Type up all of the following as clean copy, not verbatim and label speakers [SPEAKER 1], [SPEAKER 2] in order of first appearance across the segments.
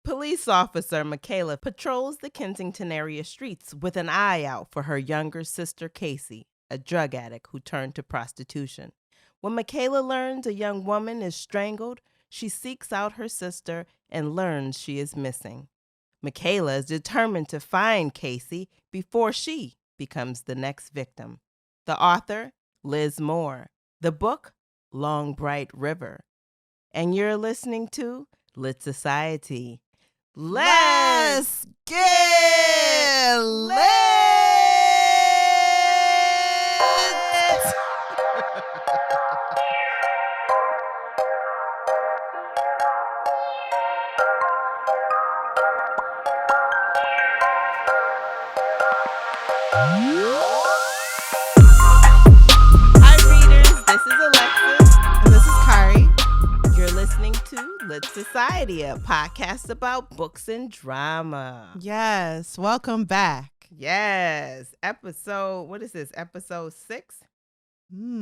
[SPEAKER 1] Police officer Michaela patrols the Kensington area streets with an eye out for her younger sister Casey, a drug addict who turned to prostitution. When Michaela learns a young woman is strangled, she seeks out her sister and learns she is missing. Michaela is determined to find Casey before she becomes the next victim. The author, Liz Moore. The book, Long Bright River. And you're listening to Lit Society. Let's get lit! Hi readers, this is Alexis.
[SPEAKER 2] And this is Kari.
[SPEAKER 1] You're listening to Lit Society, a podcast about books and drama.
[SPEAKER 2] Yes, welcome back.
[SPEAKER 1] Yes. What is this? Episode 6?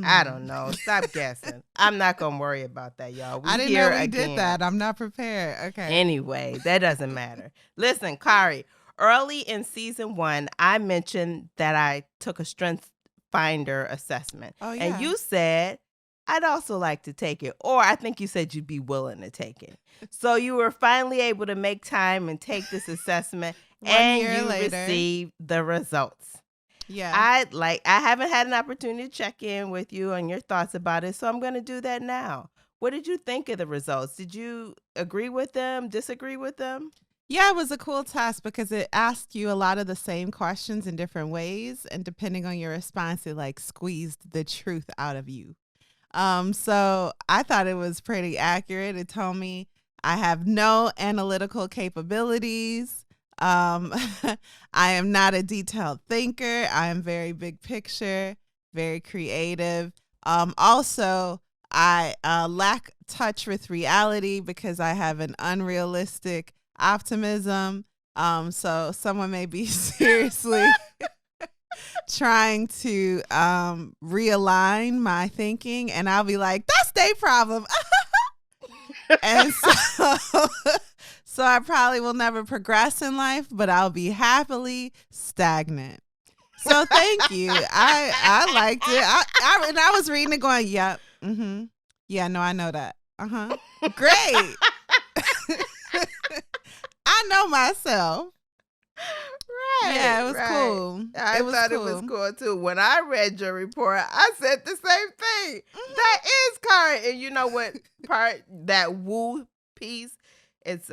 [SPEAKER 1] I don't know. Stop guessing. I'm not going to worry about that, y'all.
[SPEAKER 2] I didn't know we did that. I'm not prepared. Okay.
[SPEAKER 1] Anyway, that doesn't matter. Listen, Kari, early in season 1, I mentioned that I took a strength finder assessment.
[SPEAKER 2] Oh, yeah.
[SPEAKER 1] And you said, I'd also like to take it. Or I think you said you'd be willing to take it. So you were finally able to make time and take this assessment. and you received the results.
[SPEAKER 2] Yeah.
[SPEAKER 1] I haven't had an opportunity to check in with you on your thoughts about it, so I'm going to do that now. What did you think of the results? Did you agree with them, disagree with them?
[SPEAKER 2] Yeah, it was a cool test because it asked you a lot of the same questions in different ways, and depending on your response, it like squeezed the truth out of you. So I thought it was pretty accurate. It told me I have no analytical capabilities. I am not a detailed thinker. I am very big picture, very creative. Also, I lack touch with reality because I have an unrealistic optimism. So someone may be seriously trying to realign my thinking, and I'll be like, that's their problem. And so I probably will never progress in life, but I'll be happily stagnant. So thank you. I liked it. I was reading it going, yep. Mm-hmm. Yeah, no, I know that. Uh-huh. Great. I know myself.
[SPEAKER 1] Right.
[SPEAKER 2] Yeah, it was
[SPEAKER 1] right.
[SPEAKER 2] cool.
[SPEAKER 1] I thought it was cool too. When I read your report, I said the same thing. Mm-hmm. That is Kari. And you know what part, that woo piece, it's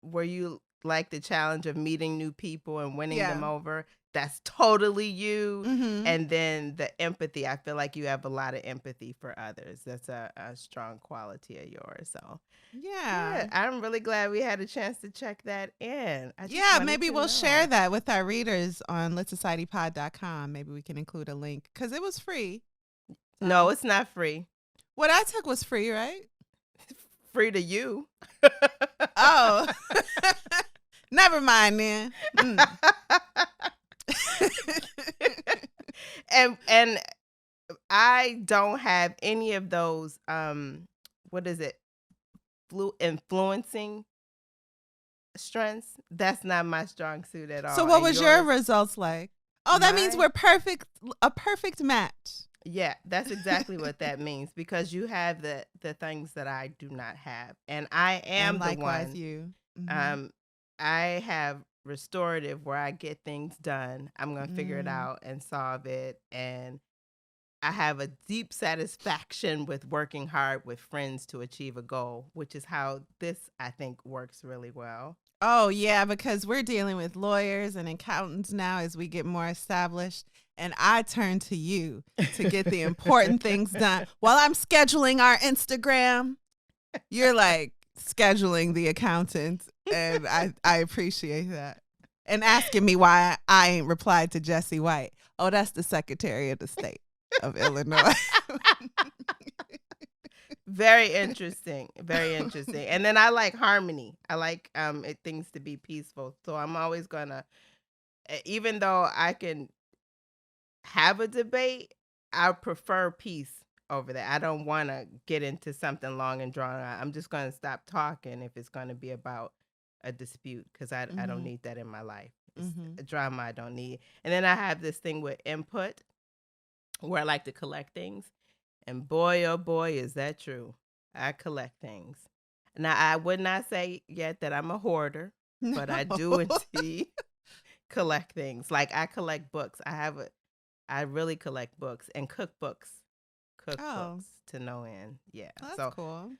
[SPEAKER 1] where you like the challenge of meeting new people and winning them over. That's totally you.
[SPEAKER 2] Mm-hmm.
[SPEAKER 1] And then the empathy. I feel like you have a lot of empathy for others. That's a strong quality of yours. So
[SPEAKER 2] yeah,
[SPEAKER 1] I'm really glad we had a chance to check that in.
[SPEAKER 2] Maybe we'll share that with our readers on litsocietypod.com. Maybe we can include a link because it was free.
[SPEAKER 1] No, it's not free.
[SPEAKER 2] What I took was free, right?
[SPEAKER 1] Free to you.
[SPEAKER 2] Oh, never mind then.
[SPEAKER 1] And I don't have any of those what is it, influencing strengths. That's not my strong suit at all.
[SPEAKER 2] So what was your results like? Oh, that means we're a perfect match.
[SPEAKER 1] Yeah, that's exactly what that means, because you have the things that I do not have, and I am
[SPEAKER 2] and
[SPEAKER 1] the
[SPEAKER 2] likewise
[SPEAKER 1] one.
[SPEAKER 2] You. Mm-hmm.
[SPEAKER 1] I have restorative where I get things done. I'm going to figure it out and solve it. And I have a deep satisfaction with working hard with friends to achieve a goal, which is how this, I think, works really well.
[SPEAKER 2] Oh, yeah, because we're dealing with lawyers and accountants now as we get more established. And I turn to you to get the important things done. While I'm scheduling our Instagram, you're like scheduling the accountant. And I appreciate that. And asking me why I ain't replied to Jesse White. Oh, that's the Secretary of the State of Illinois.
[SPEAKER 1] Very interesting. Very interesting. And then I like harmony. I like things to be peaceful. So I'm always going to, even though I can have a debate, I prefer peace over that. I don't want to get into something long and drawn out. I'm just going to stop talking if it's going to be about a dispute because I don't need that in my life. It's
[SPEAKER 2] Mm-hmm.
[SPEAKER 1] a drama I don't need. And then I have this thing with input where I like to collect things. And boy, oh boy, is that true. I collect things. Now, I would not say yet that I'm a hoarder, but I
[SPEAKER 2] No.
[SPEAKER 1] do indeed collect things. Like I collect books. I really collect books and cookbooks.
[SPEAKER 2] Oh,
[SPEAKER 1] Cookbooks to no end. Yeah.
[SPEAKER 2] that's
[SPEAKER 1] So
[SPEAKER 2] cool.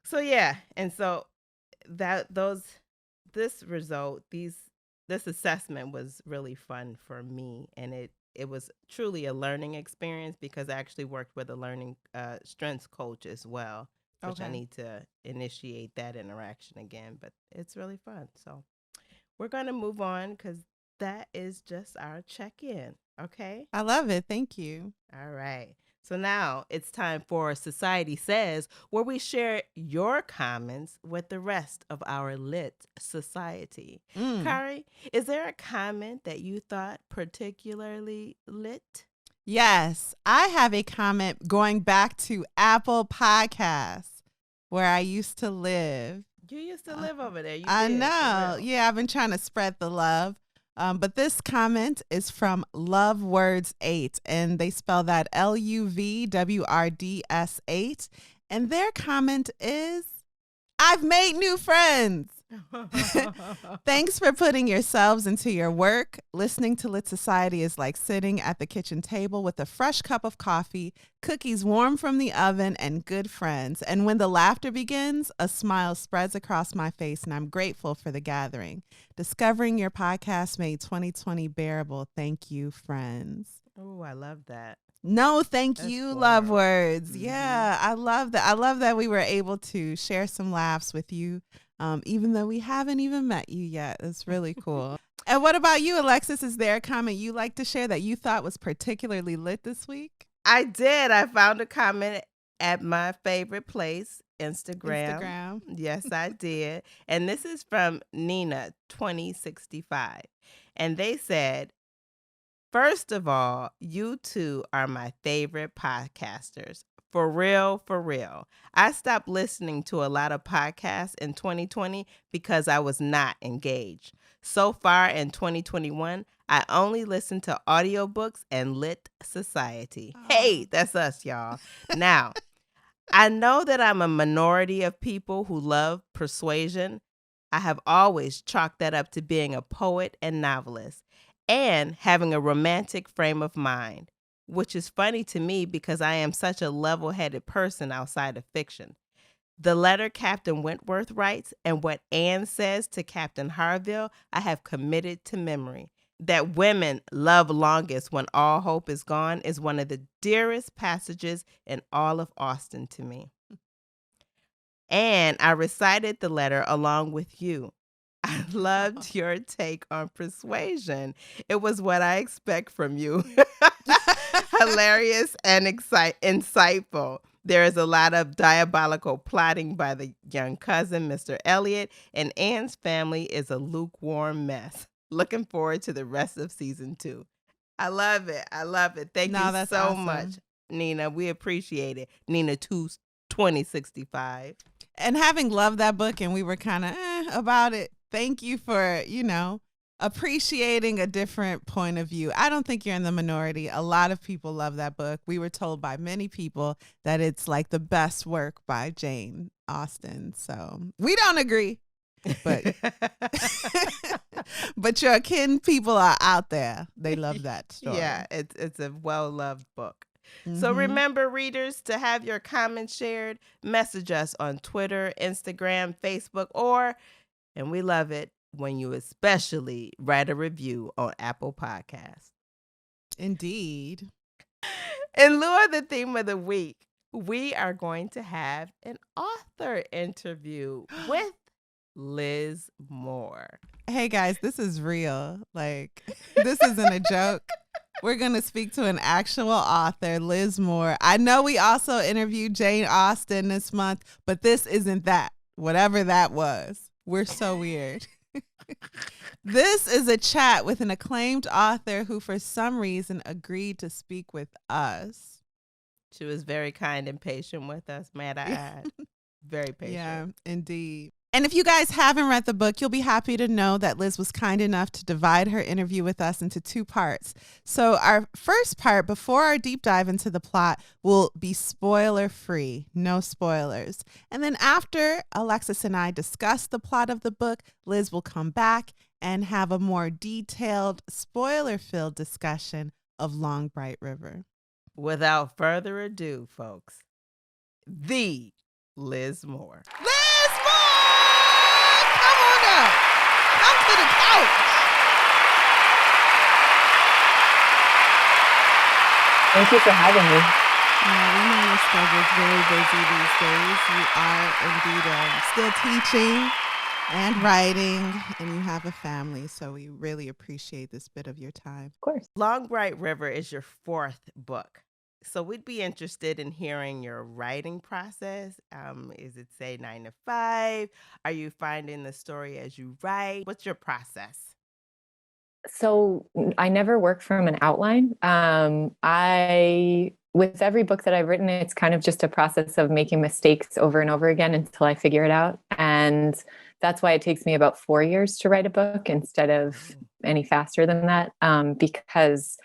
[SPEAKER 1] so yeah. And so that those this result, this assessment was really fun for me, and it was truly a learning experience because I actually worked with a learning strengths coach as well, which I
[SPEAKER 2] Okay.
[SPEAKER 1] need to initiate that interaction again, but it's really fun. So we're going to move on because that is just our check-in. Okay.
[SPEAKER 2] I love it. Thank you.
[SPEAKER 1] All right. So now it's time for Society Says, where we share your comments with the rest of our lit society.
[SPEAKER 2] Mm.
[SPEAKER 1] Kari, is there a comment that you thought particularly lit?
[SPEAKER 2] Yes, I have a comment going back to Apple Podcasts, where I used to live.
[SPEAKER 1] You used to live over there. You
[SPEAKER 2] I
[SPEAKER 1] did, for
[SPEAKER 2] know.
[SPEAKER 1] real.
[SPEAKER 2] Yeah, I've been trying to spread the love. But this comment is from Love Words 8, and they spell that LUVWRDS 8. And their comment is, I've made new friends. Thanks for putting yourselves into your work. Listening to Lit Society is like sitting at the kitchen table with a fresh cup of coffee, cookies warm from the oven, and good friends. And when the laughter begins, a smile spreads across my face, and I'm grateful for the gathering. Discovering your podcast made 2020 bearable. Thank you, friends.
[SPEAKER 1] Oh, I love that.
[SPEAKER 2] No, thank
[SPEAKER 1] That's
[SPEAKER 2] you, Love
[SPEAKER 1] floral.
[SPEAKER 2] Words. Yeah, I love that. I love that we were able to share some laughs with you, even though we haven't even met you yet. It's really cool. And what about you, Alexis? Is there a comment you like to share that you thought was particularly lit this week?
[SPEAKER 1] I did. I found a comment at my favorite place, Instagram.
[SPEAKER 2] Instagram.
[SPEAKER 1] Yes, I did. And this is from Nina 2065. And they said, first of all, you two are my favorite podcasters. For real, for real. I stopped listening to a lot of podcasts in 2020 because I was not engaged. So far in 2021, I only listen to audiobooks and Lit Society. Hey, that's us, y'all. Now, I know that I'm a minority of people who love persuasion. I have always chalked that up to being a poet and novelist and having a romantic frame of mind, which is funny to me because I am such a level headed person outside of fiction. The letter Captain Wentworth writes and what Anne says to Captain Harville, I have committed to memory. That women love longest when all hope is gone is one of the dearest passages in all of Austen to me. And I recited the letter along with you. I loved your take on persuasion. It was what I expect from you. Hilarious and insightful. There is a lot of diabolical plotting by the young cousin, Mr. Elliot, and Anne's family is a lukewarm mess. Looking forward to the rest of season 2. I love it. I love it. Thank
[SPEAKER 2] No,
[SPEAKER 1] you
[SPEAKER 2] that's
[SPEAKER 1] so
[SPEAKER 2] awesome.
[SPEAKER 1] much, Nina. We appreciate it. Nina 2065.
[SPEAKER 2] And having loved that book and we were kind of about it, thank you for, appreciating a different point of view. I don't think you're in the minority. A lot of people love that book. We were told by many people that it's like the best work by Jane Austen. So we don't agree, but but your kin people are out there. They love that story.
[SPEAKER 1] Yeah, it's a well-loved book.
[SPEAKER 2] Mm-hmm.
[SPEAKER 1] So remember, readers, to have your comments shared, message us on Twitter, Instagram, Facebook, and we love it when you especially write a review on Apple Podcasts.
[SPEAKER 2] Indeed.
[SPEAKER 1] In lieu of the theme of the week, we are going to have an author interview with Liz Moore.
[SPEAKER 2] Hey guys, this is real. Like, this isn't a joke. We're going to speak to an actual author, Liz Moore. I know we also interviewed Jane Austen this month, but this isn't that. Whatever that was. We're so weird. This is a chat with an acclaimed author who, for some reason, agreed to speak with us.
[SPEAKER 1] She was very kind and patient with us, might I add. Very patient.
[SPEAKER 2] Yeah, indeed. And if you guys haven't read the book, you'll be happy to know that Liz was kind enough to divide her interview with us into 2 parts. So our first part, before our deep dive into the plot, will be spoiler free, no spoilers. And then after Alexis and I discuss the plot of the book, Liz will come back and have a more detailed, spoiler-filled discussion of Long Bright River.
[SPEAKER 1] Without further ado, folks, the Liz Moore.
[SPEAKER 2] Liz Moore! Come on up. Come to the couch.
[SPEAKER 3] Thank you for having me.
[SPEAKER 2] Yeah, we know your schedule's very busy these days. You are indeed still teaching and writing, and you have a family, so we really appreciate this bit of your time.
[SPEAKER 3] Of course.
[SPEAKER 1] Long Bright River is your 4th book. So we'd be interested in hearing your writing process. Is it, say, 9 to 5? Are you finding the story as you write? What's your process?
[SPEAKER 3] So I never work from an outline. With every book that I've written, it's kind of just a process of making mistakes over and over again until I figure it out. And that's why it takes me about 4 years to write a book instead of any faster than that. Because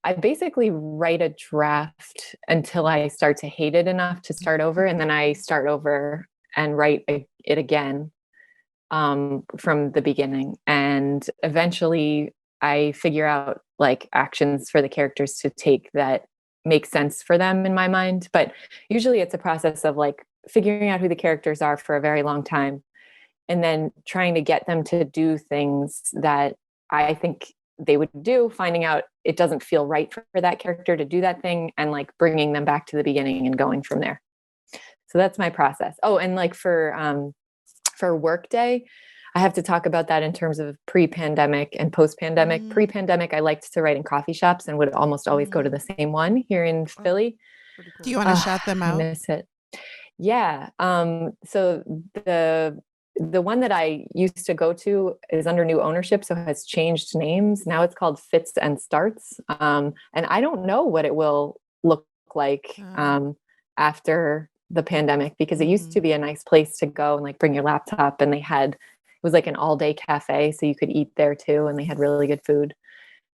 [SPEAKER 3] I basically write a draft until I start to hate it enough to start over. And then I start over and write it again from the beginning. And eventually I figure out like actions for the characters to take that make sense for them in my mind. But usually it's a process of like figuring out who the characters are for a very long time and then trying to get them to do things that I think they would do, finding out it doesn't feel right for that character to do that thing, and like bringing them back to the beginning and going from there. So that's my process. Oh, and like for Workday, I have to talk about that in terms of pre-pandemic and post-pandemic.
[SPEAKER 2] Mm.
[SPEAKER 3] Pre-pandemic, I liked to write in coffee shops and would almost always go to the same one here in Philly.
[SPEAKER 1] Pretty cool.
[SPEAKER 2] Do you want to shout them out?
[SPEAKER 3] I miss it. Yeah. So the one that I used to go to is under new ownership, so it has changed names. Now it's called Fits and Starts. And I don't know what it will look like after the pandemic, because it used to be a nice place to go and like bring your laptop, and it was like an all-day cafe, so you could eat there too, and they had really good food.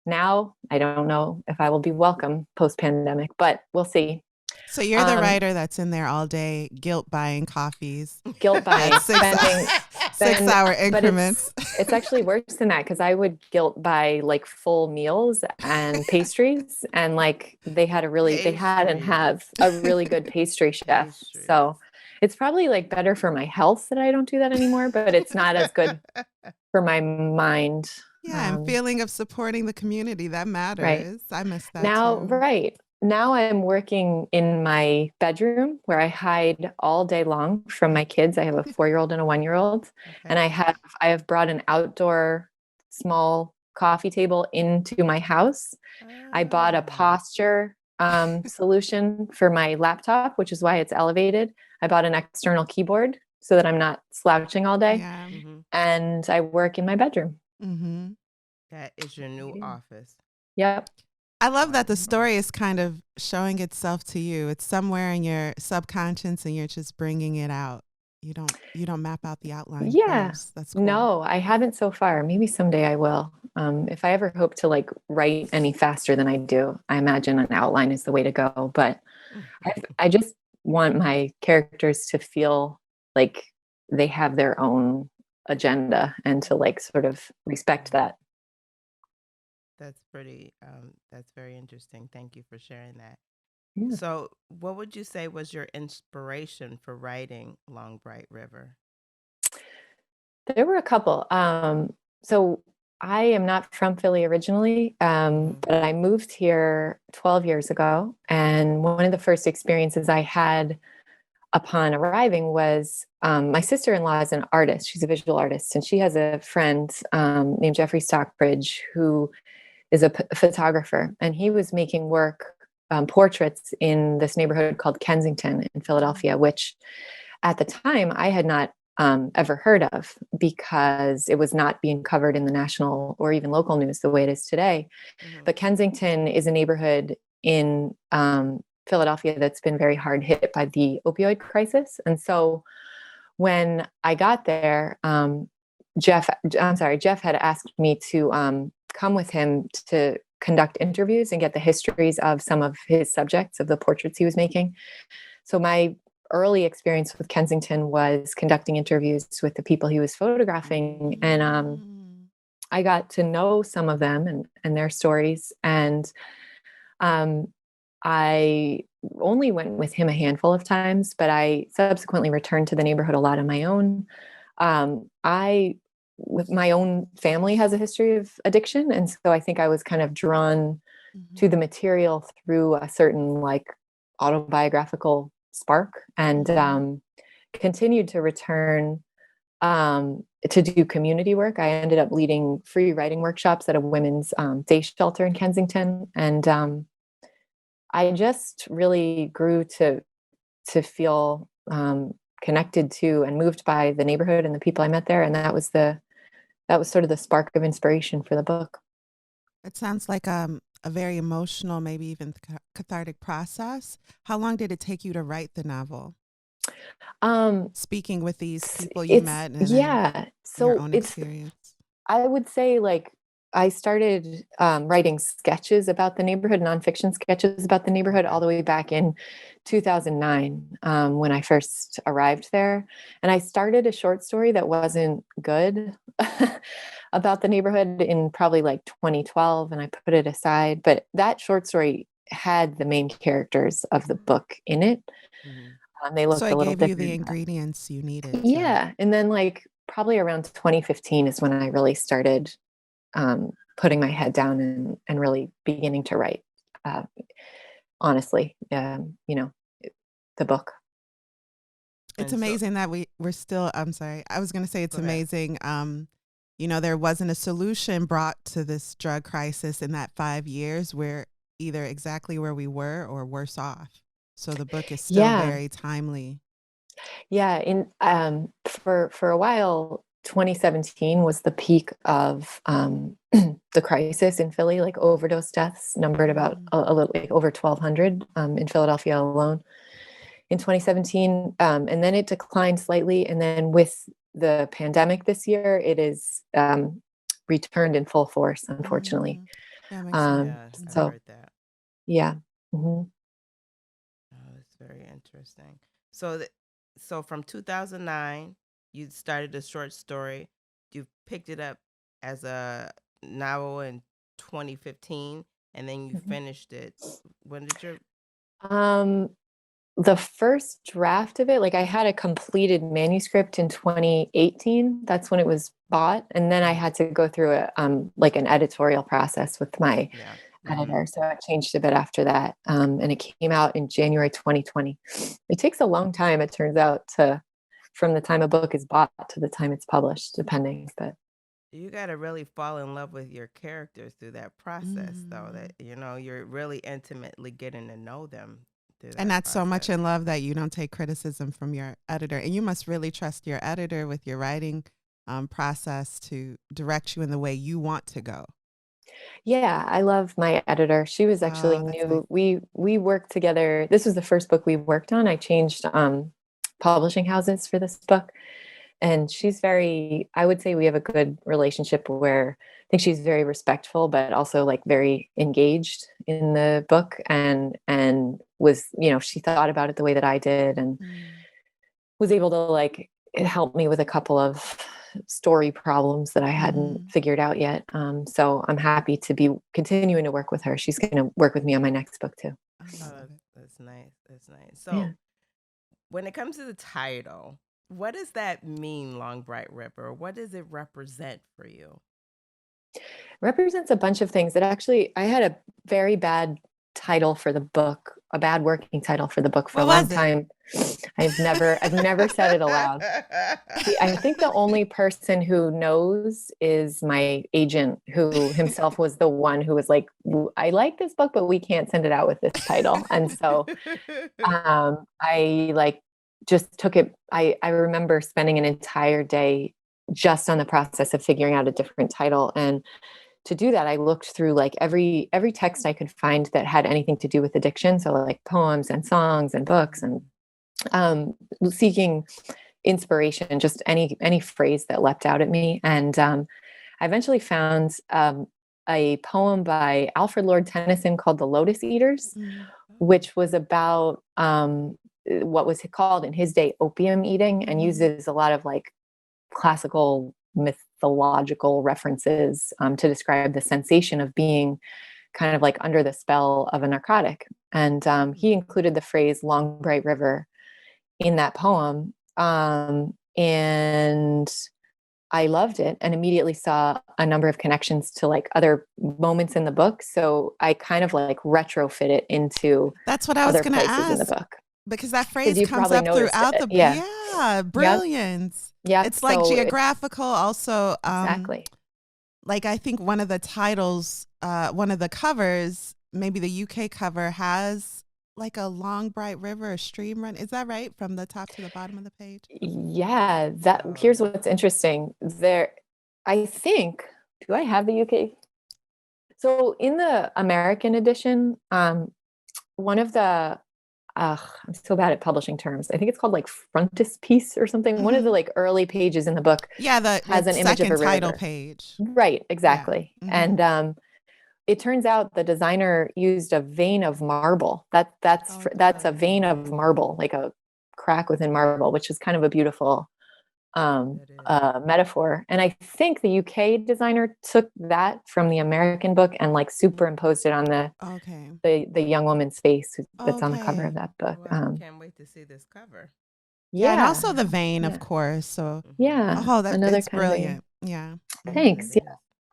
[SPEAKER 3] Now, I don't know if I will be welcome post-pandemic, but we'll see.
[SPEAKER 2] So you're the writer that's in there all day, guilt buying coffees.
[SPEAKER 3] Guilt buying, spending
[SPEAKER 2] 6 hour increments.
[SPEAKER 3] It's actually worse than that, because I would guilt buy like full meals and pastries, and like they had a really good pastry chef. So it's probably like better for my health that I don't do that anymore, but it's not as good for my mind.
[SPEAKER 2] Yeah, and feeling of supporting the community, that matters.
[SPEAKER 3] Right.
[SPEAKER 2] I miss that
[SPEAKER 3] now,
[SPEAKER 2] too.
[SPEAKER 3] right. Now I'm working in my bedroom where I hide all day long from my kids. I have a 4-year-old and a 1-year-old. And I have brought an outdoor small coffee table into my house. I bought a posture solution for my laptop, which is why it's elevated. I bought an external keyboard so that I'm not slouching all day.
[SPEAKER 2] Yeah.
[SPEAKER 3] And I work in my bedroom.
[SPEAKER 2] Mm-hmm.
[SPEAKER 1] That is your new office.
[SPEAKER 3] Yep.
[SPEAKER 2] I love that the story is kind of showing itself to you. It's somewhere in your subconscious and you're just bringing it out. You don't map out the outline.
[SPEAKER 3] Yeah.
[SPEAKER 2] First. That's cool.
[SPEAKER 3] No, I haven't so far. Maybe someday I will. If I ever hope to like write any faster than I do, I imagine an outline is the way to go. But I just want my characters to feel like they have their own agenda and to like sort of respect that.
[SPEAKER 1] That's very interesting. Thank you for sharing that.
[SPEAKER 3] Yeah.
[SPEAKER 1] So what would you say was your inspiration for writing Long Bright River?
[SPEAKER 3] There were a couple. So I am not from Philly originally, but I moved here 12 years ago. And one of the first experiences I had upon arriving was my sister-in-law is an artist. She's a visual artist. And she has a friend named Jeffrey Stockbridge, who is a photographer. And he was making portraits in this neighborhood called Kensington in Philadelphia, which at the time I had not ever heard of, because it was not being covered in the national or even local news the way it is today. But Kensington is a neighborhood in Philadelphia that's been very hard hit by the opioid crisis. And so when I got there, Jeff had asked me to come with him to conduct interviews and get the histories of some of his subjects, of the portraits he was making. So my early experience with Kensington was conducting interviews with the people he was photographing. And I got to know some of them and their stories. And I only went with him a handful of times, but I subsequently returned to the neighborhood a lot on my own. With my own family has a history of addiction. And so I think I was kind of drawn to the material through a certain like autobiographical spark, and continued to return to do community work. I ended up leading free writing workshops at a women's day shelter in Kensington. And I just really grew to feel connected to and moved by the neighborhood and the people I met there. And that was sort of the spark of inspiration for the book.
[SPEAKER 2] It sounds like a very emotional, maybe even cathartic process. How long did it take you to write the novel? Speaking with these people you met and your own experience.
[SPEAKER 3] I would say like I started writing sketches about the neighborhood, nonfiction sketches about the neighborhood, all the way back in 2009 when I first arrived there. And I started a short story that wasn't good about the neighborhood in probably like 2012, and I put it aside. But that short story had the main characters of the book in it. They looked a little different. So it gave you
[SPEAKER 2] the ingredients you needed.
[SPEAKER 3] Yeah. And then like probably around 2015 is when I really started putting my head down and really beginning to write, honestly, the book.
[SPEAKER 2] It's amazing that we're still, I'm sorry, I was going to say it's amazing. There wasn't a solution brought to this drug crisis in that 5 years. We're either exactly where we were or worse off. So the book is still very timely.
[SPEAKER 3] Yeah. For a while, 2017 was the peak of the crisis in Philly, like overdose deaths numbered about a little like over 1,200 in Philadelphia alone in 2017. And then it declined slightly. And then with the pandemic this year, it is returned in full force, unfortunately.
[SPEAKER 2] That makes sense.
[SPEAKER 1] I heard that.
[SPEAKER 3] Yeah. Mm-hmm.
[SPEAKER 1] Oh, that's very interesting. So from 2009, you started a short story. You picked it up as a novel in 2015, and then you finished it. When did you?
[SPEAKER 3] The first draft of it, like I had a completed manuscript in 2018. That's when it was bought, and then I had to go through like an editorial process with my editor. So it changed a bit after that, and it came out in January 2020. It takes a long time, it turns out, from the time a book is bought to the time it's published, depending. But
[SPEAKER 1] you got to really fall in love with your characters through that process, though. That you're really intimately getting to know them.
[SPEAKER 2] And that's so much in love that you don't take criticism from your editor. And you must really trust your editor with your writing process to direct you in the way you want to go.
[SPEAKER 3] Yeah, I love my editor. She was actually new. Nice. We worked together. This was the first book we worked on. I changed publishing houses for this book. And she's I would say we have a good relationship where I think she's very respectful, but also like very engaged in the book and was, she thought about it the way that I did and was able to like help me with a couple of story problems that I hadn't figured out yet. So I'm happy to be continuing to work with her. She's going to work with me on my next book too.
[SPEAKER 1] Oh, that's nice. That's nice. So when it comes to the title, what does that mean, Long Bright River? What does it represent for you?
[SPEAKER 3] It represents a bunch of things. I had a very bad title for the book, a bad working title for the book for a long time. I've never said it aloud. I think the only person who knows is my agent, who himself was the one who was like, I like this book, but we can't send it out with this title. And so I like just took it. I remember spending an entire day just on the process of figuring out a different title. And to do that, I looked through like every text I could find that had anything to do with addiction. So like poems and songs and books and seeking inspiration, just any phrase that leapt out at me. And I eventually found a poem by Alfred Lord Tennyson called The Lotus Eaters, which was about what was called in his day opium eating, and uses a lot of like classical mythological references to describe the sensation of being kind of like under the spell of a narcotic. And he included the phrase "long bright river" in that poem. And I loved it and immediately saw a number of connections to like other moments in the book. So I kind of like retrofit it into
[SPEAKER 2] That's what I was
[SPEAKER 3] other
[SPEAKER 2] going to
[SPEAKER 3] places in the
[SPEAKER 2] ask,
[SPEAKER 3] book.
[SPEAKER 2] because that phrase
[SPEAKER 3] You
[SPEAKER 2] comes
[SPEAKER 3] probably
[SPEAKER 2] up
[SPEAKER 3] noticed
[SPEAKER 2] throughout
[SPEAKER 3] it.
[SPEAKER 2] the
[SPEAKER 3] Yeah.
[SPEAKER 2] brilliance.
[SPEAKER 3] Yeah.
[SPEAKER 2] It's like
[SPEAKER 3] So
[SPEAKER 2] geographical also.
[SPEAKER 3] exactly.
[SPEAKER 2] Like I think one of the titles, one of the covers, maybe the UK cover, has like a long bright river, a stream run. Is that right? From the top to the bottom of the page?
[SPEAKER 3] Yeah, here's what's interesting. I think, do I have the UK? So in the American edition, one of the I'm so bad at publishing terms. I think it's called like frontispiece or something. One of the like early pages in the book has an image of a
[SPEAKER 2] title
[SPEAKER 3] river.
[SPEAKER 2] page.
[SPEAKER 3] Right, exactly.
[SPEAKER 2] Yeah.
[SPEAKER 3] And it turns out the designer used a vein of marble. That's a vein of marble, like a crack within marble, which is kind of a beautiful metaphor. And I think the UK designer took that from the American book and like superimposed it on the young woman's face that's on the cover of that book.
[SPEAKER 1] Well, I can't wait to see this cover.
[SPEAKER 2] Yeah, and also the vein, of course. So that's brilliant. Yeah.
[SPEAKER 3] Thanks. Yeah.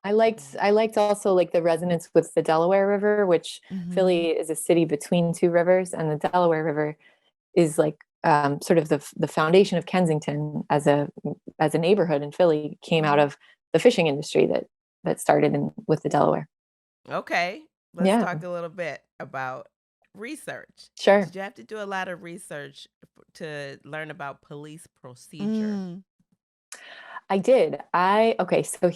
[SPEAKER 3] I liked also like the resonance with the Delaware River, which Philly is a city between two rivers, and the Delaware River is like sort of the foundation of Kensington as a neighborhood in Philly came out of the fishing industry that started with the Delaware.
[SPEAKER 1] Okay, let's talk a little bit about research.
[SPEAKER 3] Sure.
[SPEAKER 1] Did you have to do a lot of research to learn about police procedure?
[SPEAKER 3] I did. So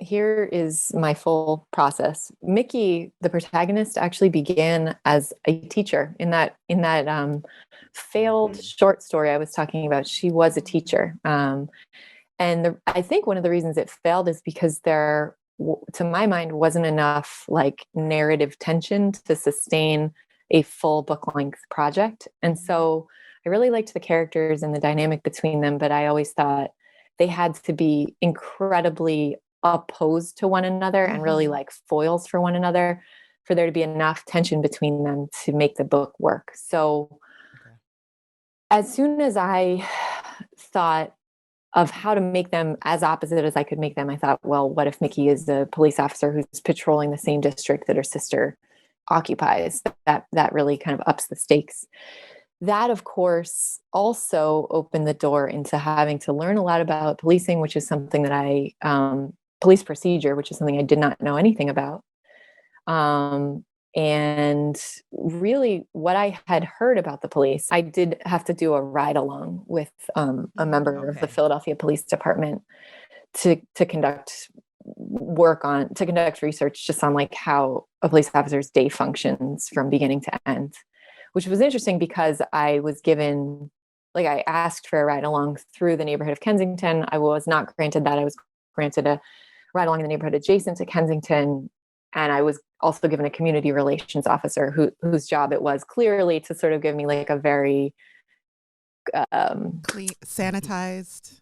[SPEAKER 3] here is my full process. Mickey, the protagonist, actually began as a teacher in that failed short story I was talking about. She was a teacher. I think one of the reasons it failed is because there, to my mind, wasn't enough like narrative tension to sustain a full book length project. And so I really liked the characters and the dynamic between them, but I always thought they had to be incredibly opposed to one another and really like foils for one another for there to be enough tension between them to make the book work. So as soon as I thought of how to make them as opposite as I could make them, I thought, well, what if Mickey is a police officer who's patrolling the same district that her sister occupies? That really kind of ups the stakes. That, of course, also opened the door into having to learn a lot about policing, which is something that police procedure, which is something I did not know anything about. And really what I had heard about the police, I did have to do a ride along with a member of the Philadelphia Police Department to conduct research just on like how a police officer's day functions from beginning to end, which was interesting because I was given, like I asked for a ride along through the neighborhood of Kensington. I was not granted that. I was granted a ride along in the neighborhood adjacent to Kensington. And I was also given a community relations officer whose job it was clearly to sort of give me like a very
[SPEAKER 2] sanitized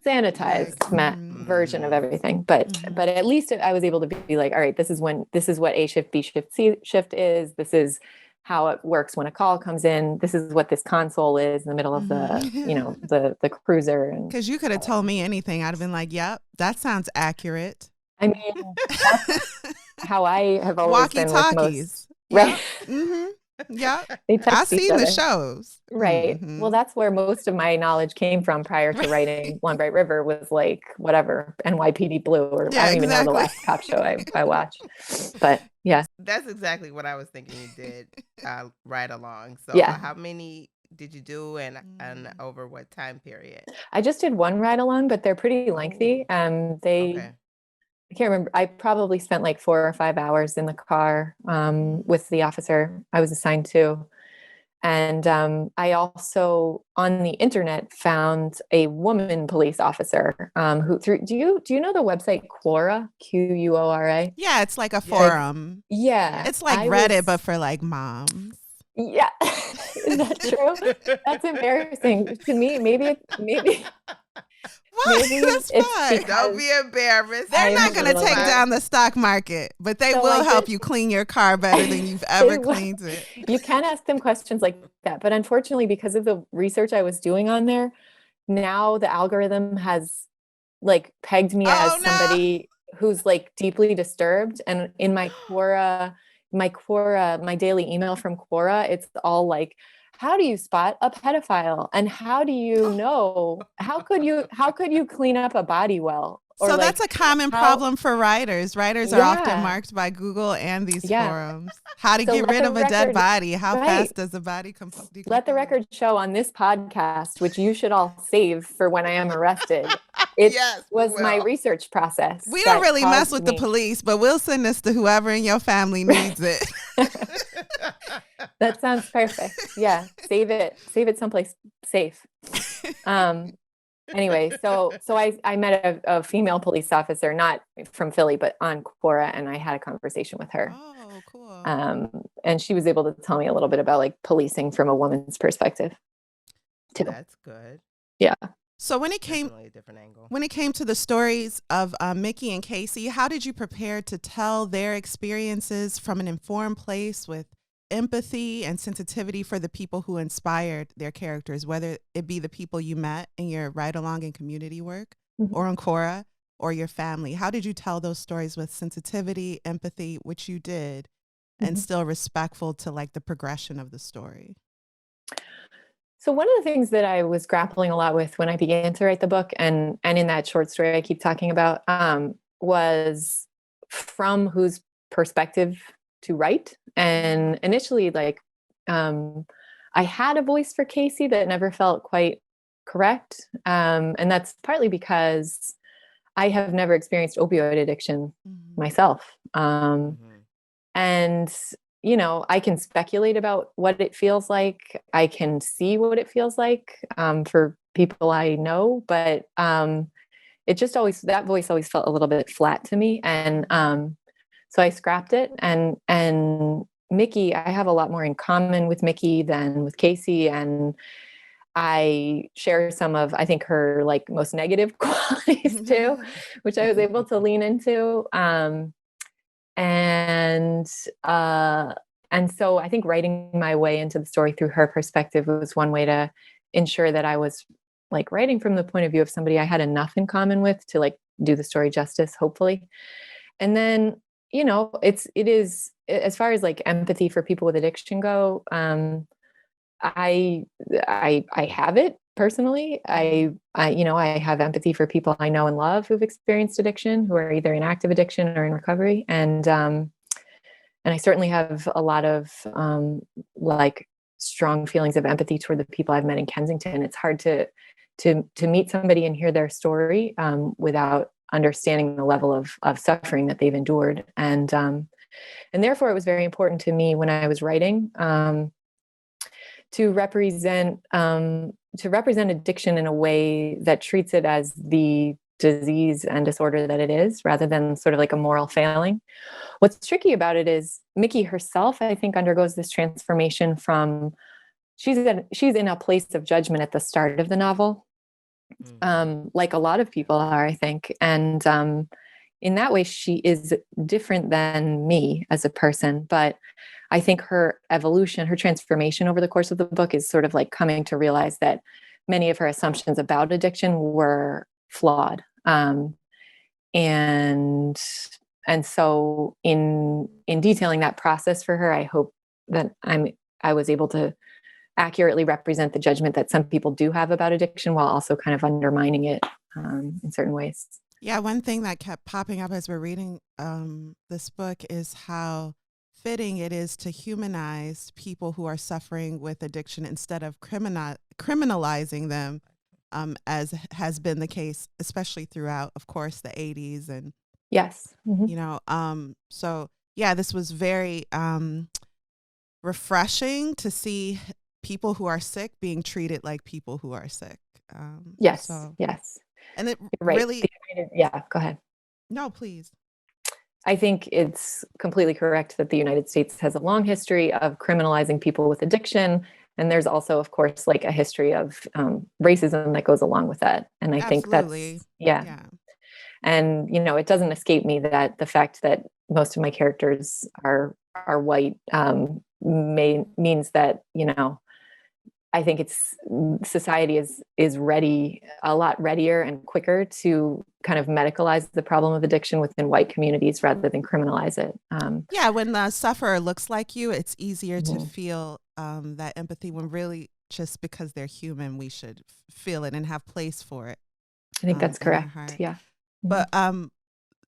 [SPEAKER 3] version of everything. But at least I was able to be like, all right, this is what A shift, B shift, C shift is. This is how it works when a call comes in. This is what this console is in the middle of the cruiser.
[SPEAKER 2] Because you could have told me anything. I'd have been like, yep, that sounds accurate.
[SPEAKER 3] I mean, that's how I have always been with most.
[SPEAKER 2] Right. Yeah. I've seen the shows.
[SPEAKER 3] Right. Well, that's where most of my knowledge came from prior to writing Long Bright River, was like whatever NYPD Blue, or I don't even know the last cop show I watched. But yeah.
[SPEAKER 1] That's exactly what I was thinking you did right along. So how many did you do and over what time period?
[SPEAKER 3] I just did one ride along, but they're pretty lengthy. I can't remember. I probably spent like 4 or 5 hours in the car with the officer I was assigned to. And I also on the internet found a woman police officer who through do you know the website Quora, Quora?
[SPEAKER 2] Yeah, it's like a
[SPEAKER 1] Yeah.
[SPEAKER 2] forum.
[SPEAKER 3] Yeah.
[SPEAKER 2] It's like
[SPEAKER 3] I
[SPEAKER 2] Reddit,
[SPEAKER 3] was
[SPEAKER 2] but for like moms.
[SPEAKER 3] Yeah. Is that true? That's embarrassing to me. Maybe
[SPEAKER 2] What? That's
[SPEAKER 3] it's
[SPEAKER 2] fine.
[SPEAKER 1] Don't
[SPEAKER 3] because
[SPEAKER 1] be embarrassed.
[SPEAKER 2] They're
[SPEAKER 3] I'm
[SPEAKER 2] not
[SPEAKER 3] a
[SPEAKER 2] going to
[SPEAKER 3] little
[SPEAKER 2] take
[SPEAKER 3] bit.
[SPEAKER 2] down the stock market, but they
[SPEAKER 3] So
[SPEAKER 2] will
[SPEAKER 3] I
[SPEAKER 2] help
[SPEAKER 3] did
[SPEAKER 2] you clean your car better than you've
[SPEAKER 3] they
[SPEAKER 2] ever
[SPEAKER 3] will.
[SPEAKER 2] cleaned it.
[SPEAKER 3] You can ask them questions like that, but unfortunately, because of the research I was doing on there, now the algorithm has like pegged me
[SPEAKER 2] Oh
[SPEAKER 3] as
[SPEAKER 2] no.
[SPEAKER 3] somebody who's like deeply disturbed. And in my daily email from Quora, it's all like, how do you spot a pedophile? And how do you know? How could you clean up a body well? Or
[SPEAKER 2] So that's
[SPEAKER 3] like
[SPEAKER 2] a common
[SPEAKER 3] how
[SPEAKER 2] problem for writers. Writers are often
[SPEAKER 3] yeah,
[SPEAKER 2] marked by Google and these
[SPEAKER 3] yeah.
[SPEAKER 2] forums. How to
[SPEAKER 3] So
[SPEAKER 2] get
[SPEAKER 3] let
[SPEAKER 2] rid
[SPEAKER 3] the
[SPEAKER 2] of a dead
[SPEAKER 3] record
[SPEAKER 2] body? How
[SPEAKER 3] right.
[SPEAKER 2] fast does a body
[SPEAKER 3] Let the
[SPEAKER 2] decompose?
[SPEAKER 3] record show on this podcast, which you should all save for when I am arrested. It
[SPEAKER 1] Yes, we
[SPEAKER 3] was my
[SPEAKER 1] will.
[SPEAKER 3] research process
[SPEAKER 2] We don't
[SPEAKER 3] that
[SPEAKER 2] really mess
[SPEAKER 3] caused
[SPEAKER 2] with the
[SPEAKER 3] me.
[SPEAKER 2] police, but we'll send this to whoever in your family needs it.
[SPEAKER 3] That sounds perfect. Yeah, save it someplace safe. Um, anyway, so I met a female police officer, not from Philly, but on Quora, and I had a conversation with her.
[SPEAKER 2] Oh, cool.
[SPEAKER 3] And she was able to tell me a little bit about like policing from a woman's perspective too.
[SPEAKER 1] That's good.
[SPEAKER 3] Yeah.
[SPEAKER 2] So when it came
[SPEAKER 1] Definitely a different angle.
[SPEAKER 2] When it came to the stories of Mickey and Casey, how did you prepare to tell their experiences from an informed place with empathy and sensitivity for the people who inspired their characters, whether it be the people you met in your ride-along and community work or on Quora or your family? How did you tell those stories with sensitivity, empathy, which you did, and still respectful to like the progression of the story?
[SPEAKER 3] So one of the things that I was grappling a lot with when I began to write the book, and in that short story I keep talking about, was from whose perspective to write. And initially, like, I had a voice for Casey that never felt quite correct, and that's partly because I have never experienced opioid addiction myself. And I can speculate about what it feels like. I can see what it feels like for people I know, but it just always that voice always felt a little bit flat to me, and so I scrapped it. And Mickey, I have a lot more in common with Mickey than with Casey, and I share some of I think her like most negative qualities too, which I was able to lean into. And uh and so I think writing my way into the story through her perspective was one way to ensure that I was like writing from the point of view of somebody I had enough in common with to like do the story justice, hopefully. And then it is as far as like empathy for people with addiction go. I have it personally. I have empathy for people I know and love who've experienced addiction, who are either in active addiction or in recovery, and I certainly have a lot of like strong feelings of empathy toward the people I've met in Kensington. It's hard to meet somebody and hear their story without understanding the level of suffering that they've endured, and therefore it was very important to me when I was writing. To represent addiction in a way that treats it as the disease and disorder that it is, rather than sort of like a moral failing. What's tricky about it is Mickey herself, I think, undergoes this transformation from she's in a place of judgment at the start of the novel, like a lot of people are, I think, and in that way, she is different than me as a person, but I think her evolution, her transformation over the course of the book is sort of like coming to realize that many of her assumptions about addiction were flawed. And so in detailing that process for her, I hope that I was able to accurately represent the judgment that some people do have about addiction while also kind of undermining it in certain ways.
[SPEAKER 2] Yeah, one thing that kept popping up as we're reading this book is how fitting it is to humanize people who are suffering with addiction instead of criminalizing them, as has been the case, especially throughout, of course, the 80s. And,
[SPEAKER 3] yes.
[SPEAKER 2] So, yeah, this was very refreshing to see people who are sick being treated like people who are sick.
[SPEAKER 3] Yes.
[SPEAKER 2] So,
[SPEAKER 3] Yes.
[SPEAKER 2] and it
[SPEAKER 3] You're right.
[SPEAKER 2] really,
[SPEAKER 3] Yeah, go ahead.
[SPEAKER 2] no, please.
[SPEAKER 3] I think it's completely correct that the United States has a long history of criminalizing people with addiction. And there's also, of course, like a history of racism that goes along with that. And I think
[SPEAKER 2] Absolutely.
[SPEAKER 3] that's, yeah. And, you know, it doesn't escape me that the fact that most of my characters are white means that, you know, I think it's society is ready, a lot readier and quicker to kind of medicalize the problem of addiction within white communities rather than criminalize it.
[SPEAKER 2] Yeah, when the sufferer looks like you, it's easier to feel that empathy when really just because they're human, we should feel it and have place for it.
[SPEAKER 3] I think that's correct. Yeah.
[SPEAKER 2] But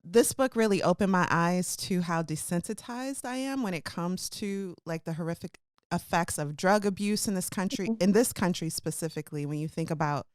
[SPEAKER 2] this book really opened my eyes to how desensitized I am when it comes to like the horrific effects of drug abuse in this country specifically. When you think about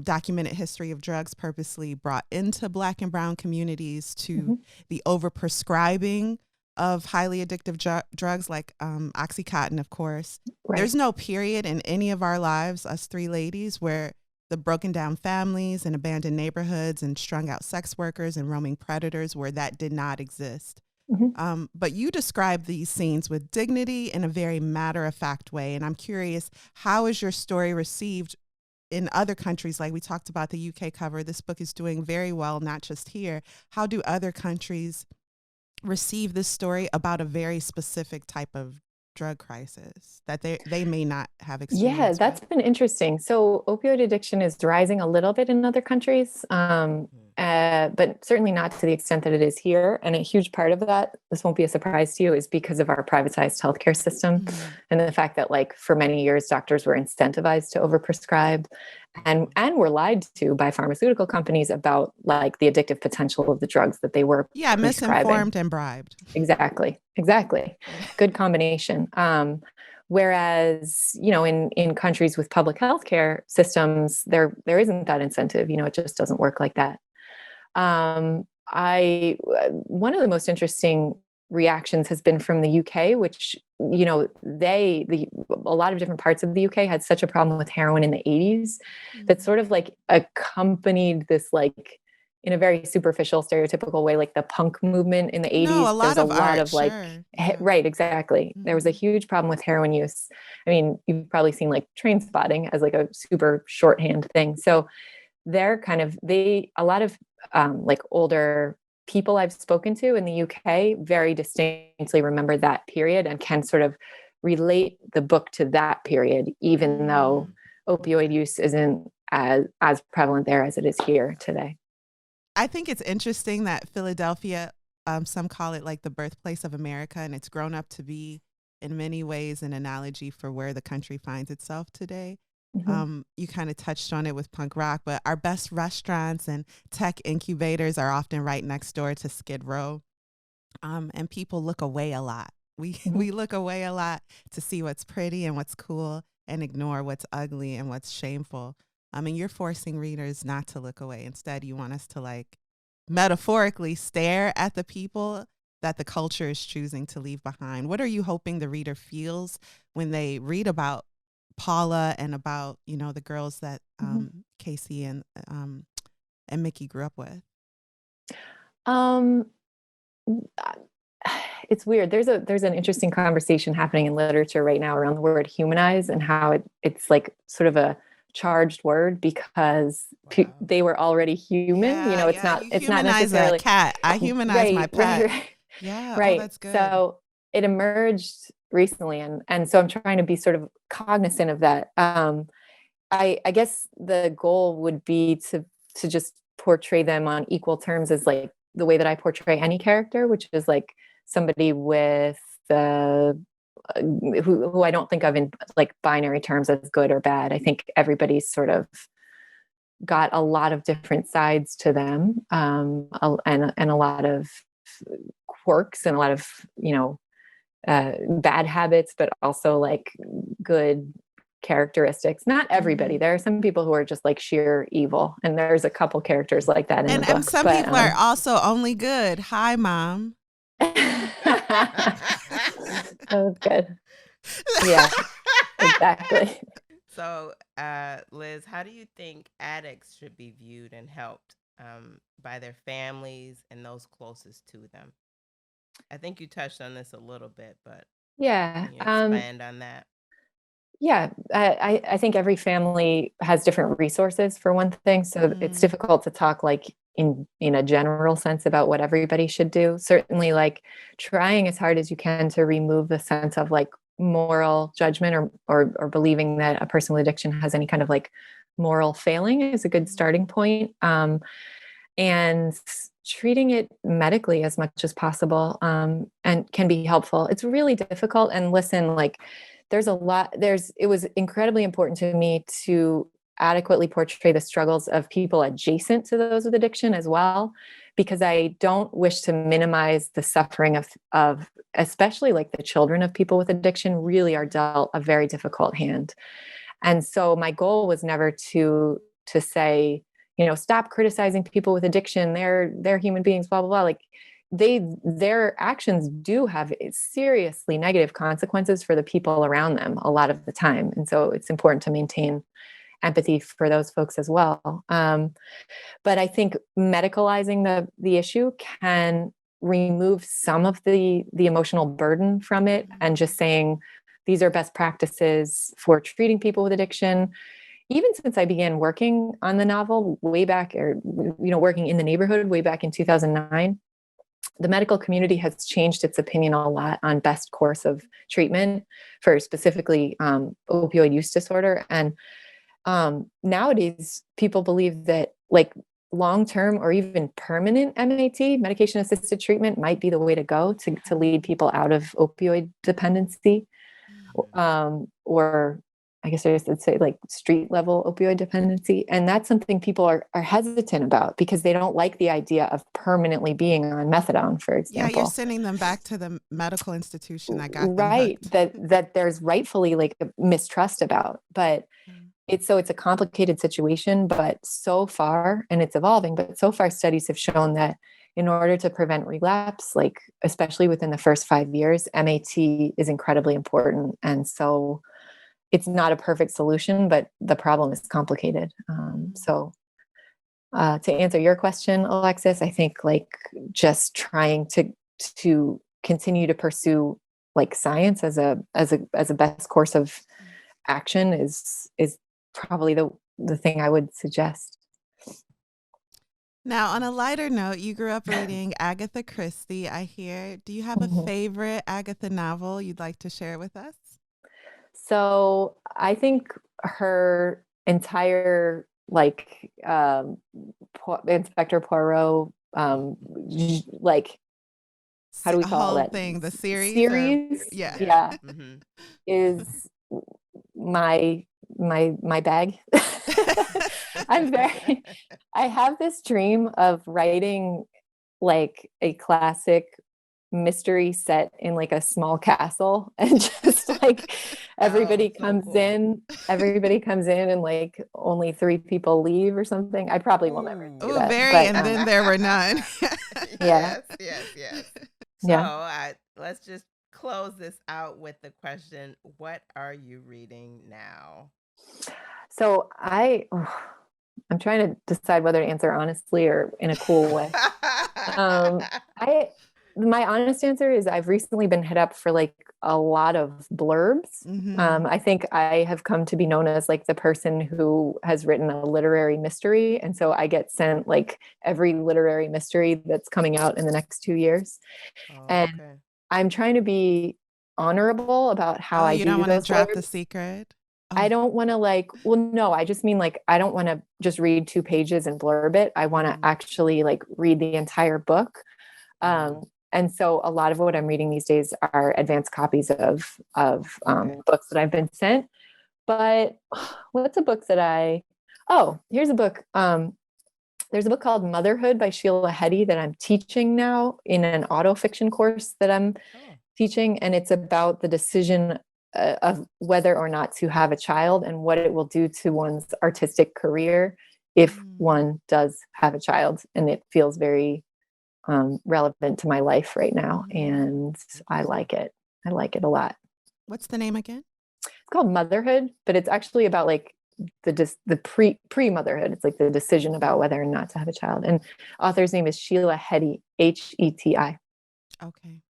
[SPEAKER 2] documented history of drugs purposely brought into Black and brown communities, to the overprescribing of highly addictive drugs like Oxycontin, of course. Right. There's no period in any of our lives, us three ladies, where the broken down families and abandoned neighborhoods and strung out sex workers and roaming predators where that did not exist. But you describe these scenes with dignity in a very matter-of-fact way. And I'm curious, how is your story received in other countries? Like we talked about the UK cover, this book is doing very well, not just here. How do other countries receive this story about a very specific type of drug crisis that they may not have experienced?
[SPEAKER 3] Yeah, that's been interesting. So opioid addiction is rising a little bit in other countries, but certainly not to the extent that it is here. And a huge part of that, this won't be a surprise to you, is because of our privatized healthcare system and the fact that, like, for many years, doctors were incentivized to overprescribe and were lied to by pharmaceutical companies about like the addictive potential of the drugs that they were
[SPEAKER 2] misinformed and bribed.
[SPEAKER 3] Exactly. Good combination. Whereas, you know, in countries with public healthcare systems, there isn't that incentive. You know, it just doesn't work like that. One of the most interesting reactions has been from the UK, which, you know, a lot of different parts of the UK had such a problem with heroin in the 80s that sort of like accompanied this, like, in a very superficial, stereotypical way, like the punk movement in the 80s.
[SPEAKER 2] No, a lot of
[SPEAKER 3] like,
[SPEAKER 2] yeah.
[SPEAKER 3] Right, exactly. There was a huge problem with heroin use. I mean, you've probably seen like Train Spotting as like a super shorthand thing. So a lot of like older people I've spoken to in the UK very distinctly remember that period and can sort of relate the book to that period, even though opioid use isn't as prevalent there as it is here today.
[SPEAKER 2] I think it's interesting that Philadelphia, some call it like the birthplace of America, and it's grown up to be in many ways an analogy for where the country finds itself today. You kind of touched on it with punk rock, but our best restaurants and tech incubators are often right next door to Skid Row. And people look away a lot. We look away a lot to see what's pretty and what's cool and ignore what's ugly and what's shameful. I mean, you're forcing readers not to look away. Instead, you want us to, like, metaphorically stare at the people that the culture is choosing to leave behind. What are you hoping the reader feels when they read about Paula and about, you know, the girls that Casey and Mickey grew up with?
[SPEAKER 3] It's weird. There's an interesting conversation happening in literature right now around the word humanize and how it's like sort of a charged word because they were already human.
[SPEAKER 2] Yeah,
[SPEAKER 3] you know, it's not necessarily
[SPEAKER 2] a cat. I humanize my pet.
[SPEAKER 3] Right.
[SPEAKER 2] Yeah,
[SPEAKER 3] right.
[SPEAKER 2] Oh, that's good.
[SPEAKER 3] So it emerged recently, and so I'm trying to be sort of cognizant of that. I guess the goal would be to just portray them on equal terms as like the way that I portray any character, which is like somebody with who I don't think of in like binary terms as good or bad. I think everybody's sort of got a lot of different sides to them, and a lot of quirks and a lot of, you know, bad habits, but also like good characteristics. Not everybody. There are some people who are just like sheer evil, and there's a couple characters like that in the book.
[SPEAKER 2] And some people are also only good. Hi, Mom.
[SPEAKER 3] That was good. Yeah. Exactly.
[SPEAKER 1] So, Liz, how do you think addicts should be viewed and helped by their families and those closest to them? I think you touched on this a little bit, but
[SPEAKER 3] Yeah.
[SPEAKER 1] can you expand on that?
[SPEAKER 3] Yeah, I think every family has different resources for one thing, so it's difficult to talk like in a general sense about what everybody should do. Certainly, like trying as hard as you can to remove the sense of like moral judgment or believing that a person with addiction has any kind of like moral failing is a good starting point. And treating it medically as much as possible and can be helpful. It's really difficult. And listen, like it was incredibly important to me to adequately portray the struggles of people adjacent to those with addiction as well, because I don't wish to minimize the suffering of especially like the children of people with addiction really are dealt a very difficult hand. And so my goal was never to say, stop criticizing people with addiction. They're human beings, blah, blah, blah. Like their actions do have seriously negative consequences for the people around them a lot of the time. And so it's important to maintain empathy for those folks as well. But I think medicalizing the issue can remove some of the emotional burden from it and just saying, these are best practices for treating people with addiction. Even since I began working on the novel way back, or working in the neighborhood way back in 2009, the medical community has changed its opinion a lot on best course of treatment for specifically opioid use disorder. And nowadays, people believe that like long-term or even permanent MAT, medication-assisted treatment, might be the way to go to lead people out of opioid dependency, or I guess I would say like street level opioid dependency. And that's something people are hesitant about because they don't like the idea of permanently being on methadone, for example.
[SPEAKER 2] Yeah, you're sending them back to the medical institution that got them
[SPEAKER 3] right.
[SPEAKER 2] hooked.
[SPEAKER 3] That there's rightfully like a mistrust about, but it's a complicated situation, but so far, and it's evolving, but so far studies have shown that in order to prevent relapse, like especially within the first 5 years, MAT is incredibly important. And so it's not a perfect solution, but the problem is complicated. So to answer your question, Alexis, I think like just trying to continue to pursue like science as a best course of action is probably the thing I would suggest.
[SPEAKER 2] Now, on a lighter note, you grew up reading Agatha Christie, I hear. Do you have a favorite Agatha novel you'd like to share with us?
[SPEAKER 3] So I think her entire like Inspector Poirot, like how do we call that
[SPEAKER 2] thing? The series?
[SPEAKER 3] Yeah. Is my bag. I have this dream of writing like a classic mystery set in like a small castle and just like everybody comes in and like only 3 people leave or something. I probably will never do that.
[SPEAKER 2] And then there were none.
[SPEAKER 1] Yes. So
[SPEAKER 3] yeah.
[SPEAKER 1] Let's just close this out with the question, what are you reading now?
[SPEAKER 3] So I'm trying to decide whether to answer honestly or in a cool way. My honest answer is I've recently been hit up for like a lot of blurbs. I think I have come to be known as like the person who has written a literary mystery. And so I get sent like every literary mystery that's coming out in the next 2 years. And I'm trying to be honorable about how I do those.
[SPEAKER 2] You don't want to drop the secret?
[SPEAKER 3] I don't want to no, I just mean like, I don't want to just read 2 pages and blurb it. I want to actually like read the entire book. And so a lot of what I'm reading these days are advanced copies of books that I've been sent. But what's a book that here's a book. There's a book called Motherhood by Sheila Heti that I'm teaching now in an autofiction course that I'm teaching. And it's about the decision of whether or not to have a child and what it will do to one's artistic career if one does have a child. And it feels very relevant to my life right now. And I like it. I like it a lot.
[SPEAKER 2] What's the name again?
[SPEAKER 3] It's called Motherhood, but it's actually about like the pre-motherhood. It's like the decision about whether or not to have a child. And author's name is Sheila Heti, Heti.
[SPEAKER 2] Okay.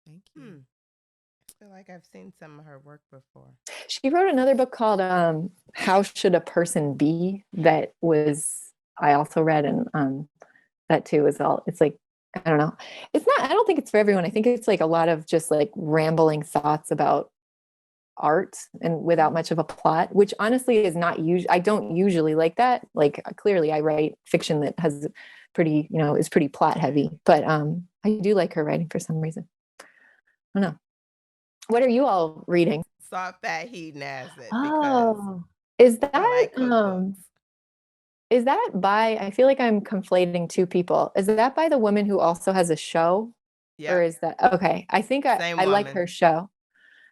[SPEAKER 2] Thank you.
[SPEAKER 1] I feel like I've seen some of her work before.
[SPEAKER 3] She wrote another book called How Should a Person Be, that was I also read, and that too is all, it's like, I don't know. It's not, I don't think it's for everyone. I think it's like a lot of just like rambling thoughts about art and without much of a plot, which honestly is not usually, I don't usually like that. Like clearly I write fiction that has pretty, is pretty plot heavy, but I do like her writing for some reason. I don't know. What are you all reading?
[SPEAKER 1] Soft Fat Heating Acid.
[SPEAKER 3] Oh, is
[SPEAKER 1] I like cookbooks.
[SPEAKER 3] is that by, I feel like I'm conflating two people. Is that by the woman who also has a show?
[SPEAKER 1] Yeah.
[SPEAKER 3] Or is that, okay. I think I like her show.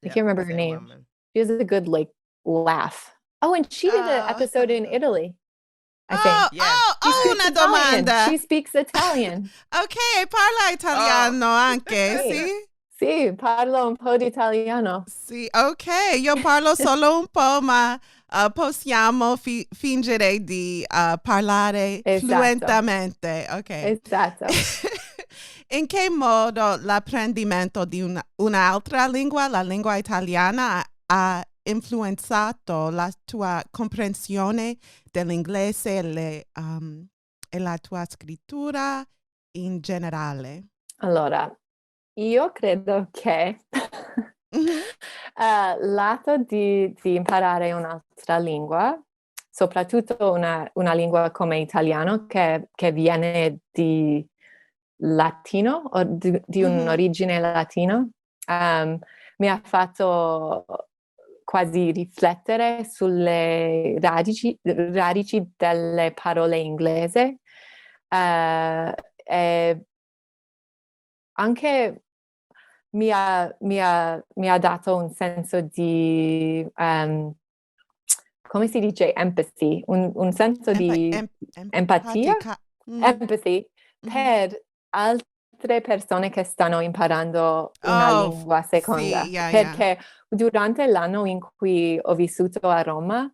[SPEAKER 3] I can't remember her name.
[SPEAKER 1] Woman.
[SPEAKER 3] She has a good like laugh. Oh, and she did an episode in Italy, I think.
[SPEAKER 2] Una domanda.
[SPEAKER 3] She speaks Italian.
[SPEAKER 2] Ok, parla italiano anche, sì?
[SPEAKER 3] Sì, parlo un po' di italiano.
[SPEAKER 2] Sì, ok, io parlo solo un po', ma possiamo fingere di parlare fluentemente. Ok.
[SPEAKER 3] Esatto.
[SPEAKER 2] In che modo l'apprendimento di un'altra lingua, la lingua italiana, ha influenzato la tua comprensione dell'inglese e la tua scrittura in generale?
[SPEAKER 3] Allora, io credo che lato di imparare un'altra lingua, soprattutto una lingua come italiano che viene di latino o di un'origine latino, mi ha fatto quasi riflettere sulle radici delle parole inglese, e anche mi ha dato un senso di come si dice empathy, un senso di empatia, empathy per altre persone che stanno imparando una lingua seconda, perché durante l'anno in cui ho vissuto a Roma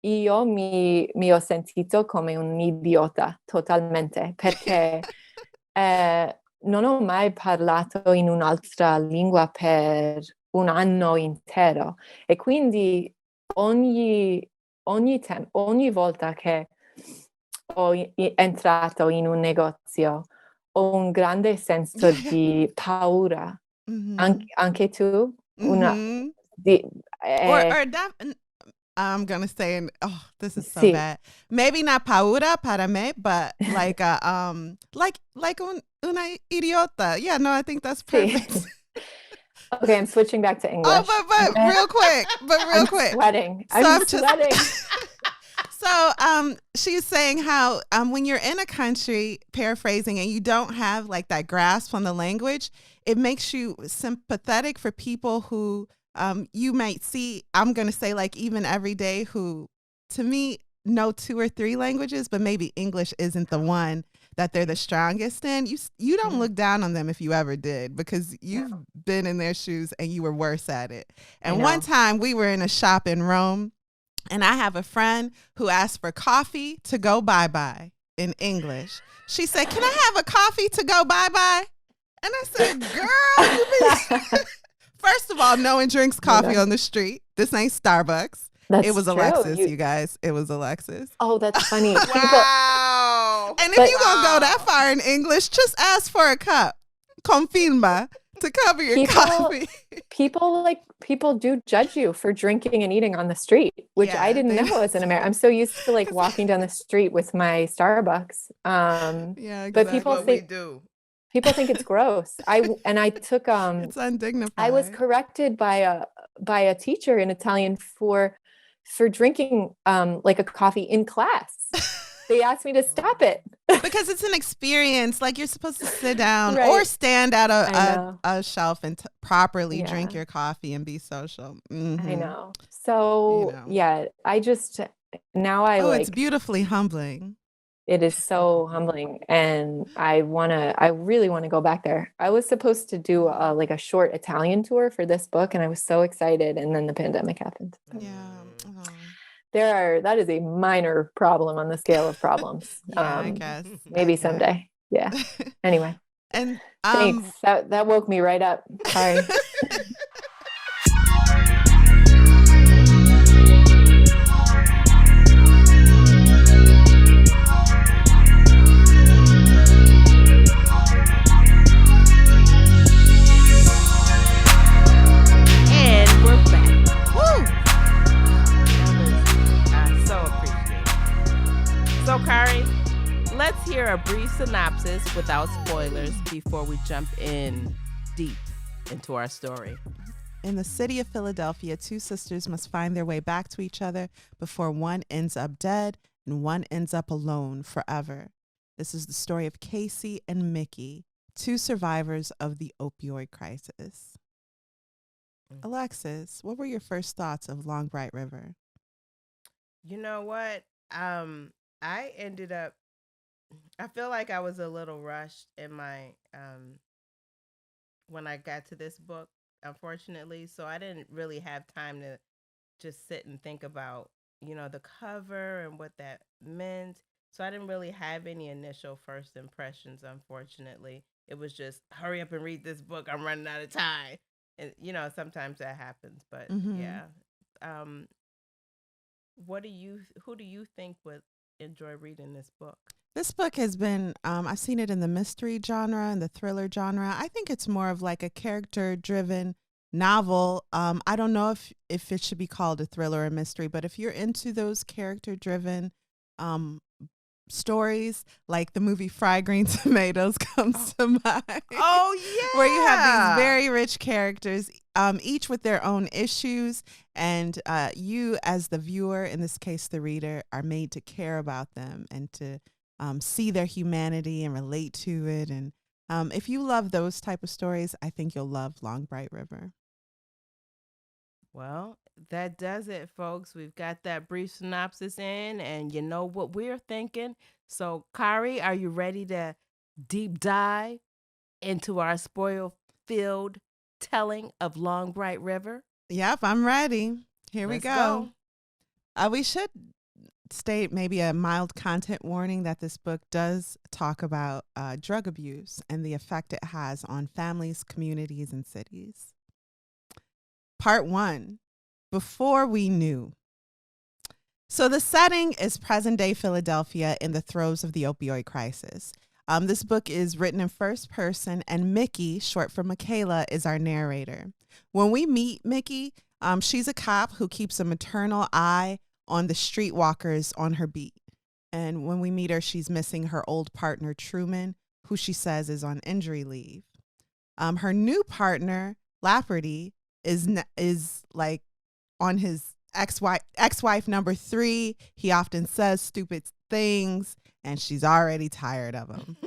[SPEAKER 3] io mi ho sentito come un idiota totalmente, perché non ho mai parlato in un'altra lingua per un anno intero, e quindi ogni volta che ho entrato in un negozio ho un grande senso di paura. Anche tu?
[SPEAKER 2] I'm going to say, this is so bad. Maybe not paura para me, but like una idiota. Yeah, no, I think that's perfect.
[SPEAKER 3] Okay, I'm switching back to English.
[SPEAKER 2] Oh, but real quick.
[SPEAKER 3] I'm sweating. I'm sweating.
[SPEAKER 2] So she's saying how when you're in a country, paraphrasing, and you don't have like that grasp on the language, it makes you sympathetic for people who you might see, I'm going to say like even every day, who to me know 2 or 3 languages, but maybe English isn't the one that they're the strongest in. You don't look down on them if you ever did, because you've been in their shoes and you were worse at it. And one time we were in a shop in Rome, and I have a friend who asked for coffee to go bye-bye in English. She said, "Can I have a coffee to go bye-bye?" And I said, "Girl, you be..." First of all, no one drinks coffee on the street. This ain't Starbucks. It was Alexis, you guys. It was Alexis.
[SPEAKER 3] Oh, that's funny.
[SPEAKER 2] Wow. And if you're going to go that far in English, just ask for a cup. Confirma, to cover your coffee.
[SPEAKER 3] People do judge you for drinking and eating on the street, which I didn't know as an American. I'm so used to like walking down the street with my Starbucks.
[SPEAKER 2] Yeah, exactly.
[SPEAKER 3] But people think it's gross. I took
[SPEAKER 2] it's undignified.
[SPEAKER 3] I was corrected by a teacher in Italian for drinking like a coffee in class. They asked me to stop it.
[SPEAKER 2] Because it's an experience. Like you're supposed to sit down or stand at a shelf and properly drink your coffee and be social.
[SPEAKER 3] I know. So I just now
[SPEAKER 2] it's beautifully humbling.
[SPEAKER 3] It is so humbling, and I really want to go back there. I was supposed to do like a short Italian tour for this book, and I was so excited, and then the pandemic happened.
[SPEAKER 2] Yeah.
[SPEAKER 3] That is a minor problem on the scale of problems.
[SPEAKER 2] Yeah, I guess.
[SPEAKER 3] Maybe someday. Yeah. Anyway,
[SPEAKER 2] And
[SPEAKER 3] thanks. That woke me right up. Sorry.
[SPEAKER 1] And we're back. Woo! That was so appreciated. So, Kari, let's hear a brief synopsis without spoilers before we jump in deep into our story.
[SPEAKER 2] In the city of Philadelphia, two sisters must find their way back to each other before one ends up dead and one ends up alone forever. This is the story of Casey and Mickey, two survivors of the opioid crisis. Alexis, what were your first thoughts of Long Bright River?
[SPEAKER 1] You know what? I ended up, I feel like I was a little rushed in my, when I got to this book, unfortunately. So I didn't really have time to just sit and think about, the cover and what that meant. So I didn't really have any initial first impressions, unfortunately. It was just, hurry up and read this book. I'm running out of time. And, sometimes that happens. But yeah. Who do you think would enjoy reading this book?
[SPEAKER 2] This book has been, I've seen it in the mystery genre and the thriller genre. I think it's more of like a character-driven novel. I don't know if it should be called a thriller or mystery, but if you're into those character-driven stories, like the movie Fried Green Tomatoes comes to mind.
[SPEAKER 1] Oh, yeah.
[SPEAKER 2] Where you have these very rich characters, each with their own issues, and you as the viewer, in this case the reader, are made to care about them and to see their humanity and relate to it. And if you love those type of stories, I think you'll love Long Bright River.
[SPEAKER 1] Well, that does it, folks. We've got that brief synopsis in, and you know what we're thinking. So, Kari, are you ready to deep dive into our spoil-filled telling of Long Bright River?
[SPEAKER 2] Yep, I'm ready. Here we go. We should state maybe a mild content warning that this book does talk about drug abuse and the effect it has on families, communities, and cities. Part 1, Before We Knew. So the setting is present-day Philadelphia in the throes of the opioid crisis. This book is written in first person, and Mickey, short for Michaela, is our narrator. When we meet Mickey, she's a cop who keeps a maternal eye on the streetwalkers on her beat. And when we meet her, she's missing her old partner, Truman, who she says is on injury leave. Her new partner, Lafferty, is like on his ex-wife number 3. He often says stupid things, and she's already tired of him.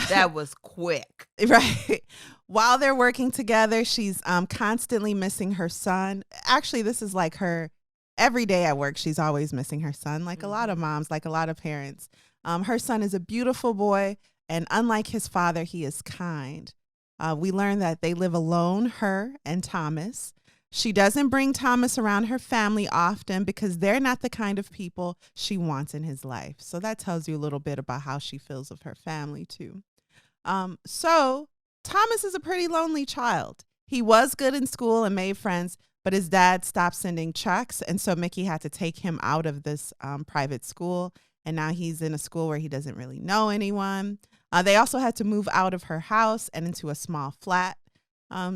[SPEAKER 1] That was quick.
[SPEAKER 2] Right. While they're working together, she's constantly missing her son. Actually, this is like her every day at work. She's always missing her son, like a lot of moms, like a lot of parents. Her son is a beautiful boy, and unlike his father, he is kind. We learn that they live alone, her and Thomas. She doesn't bring Thomas around her family often because they're not the kind of people she wants in his life. So that tells you a little bit about how she feels of her family too. So Thomas is a pretty lonely child. He was good in school and made friends, but his dad stopped sending checks. And so Mickey had to take him out of this private school. And now he's in a school where he doesn't really know anyone. They also had to move out of her house and into a small flat.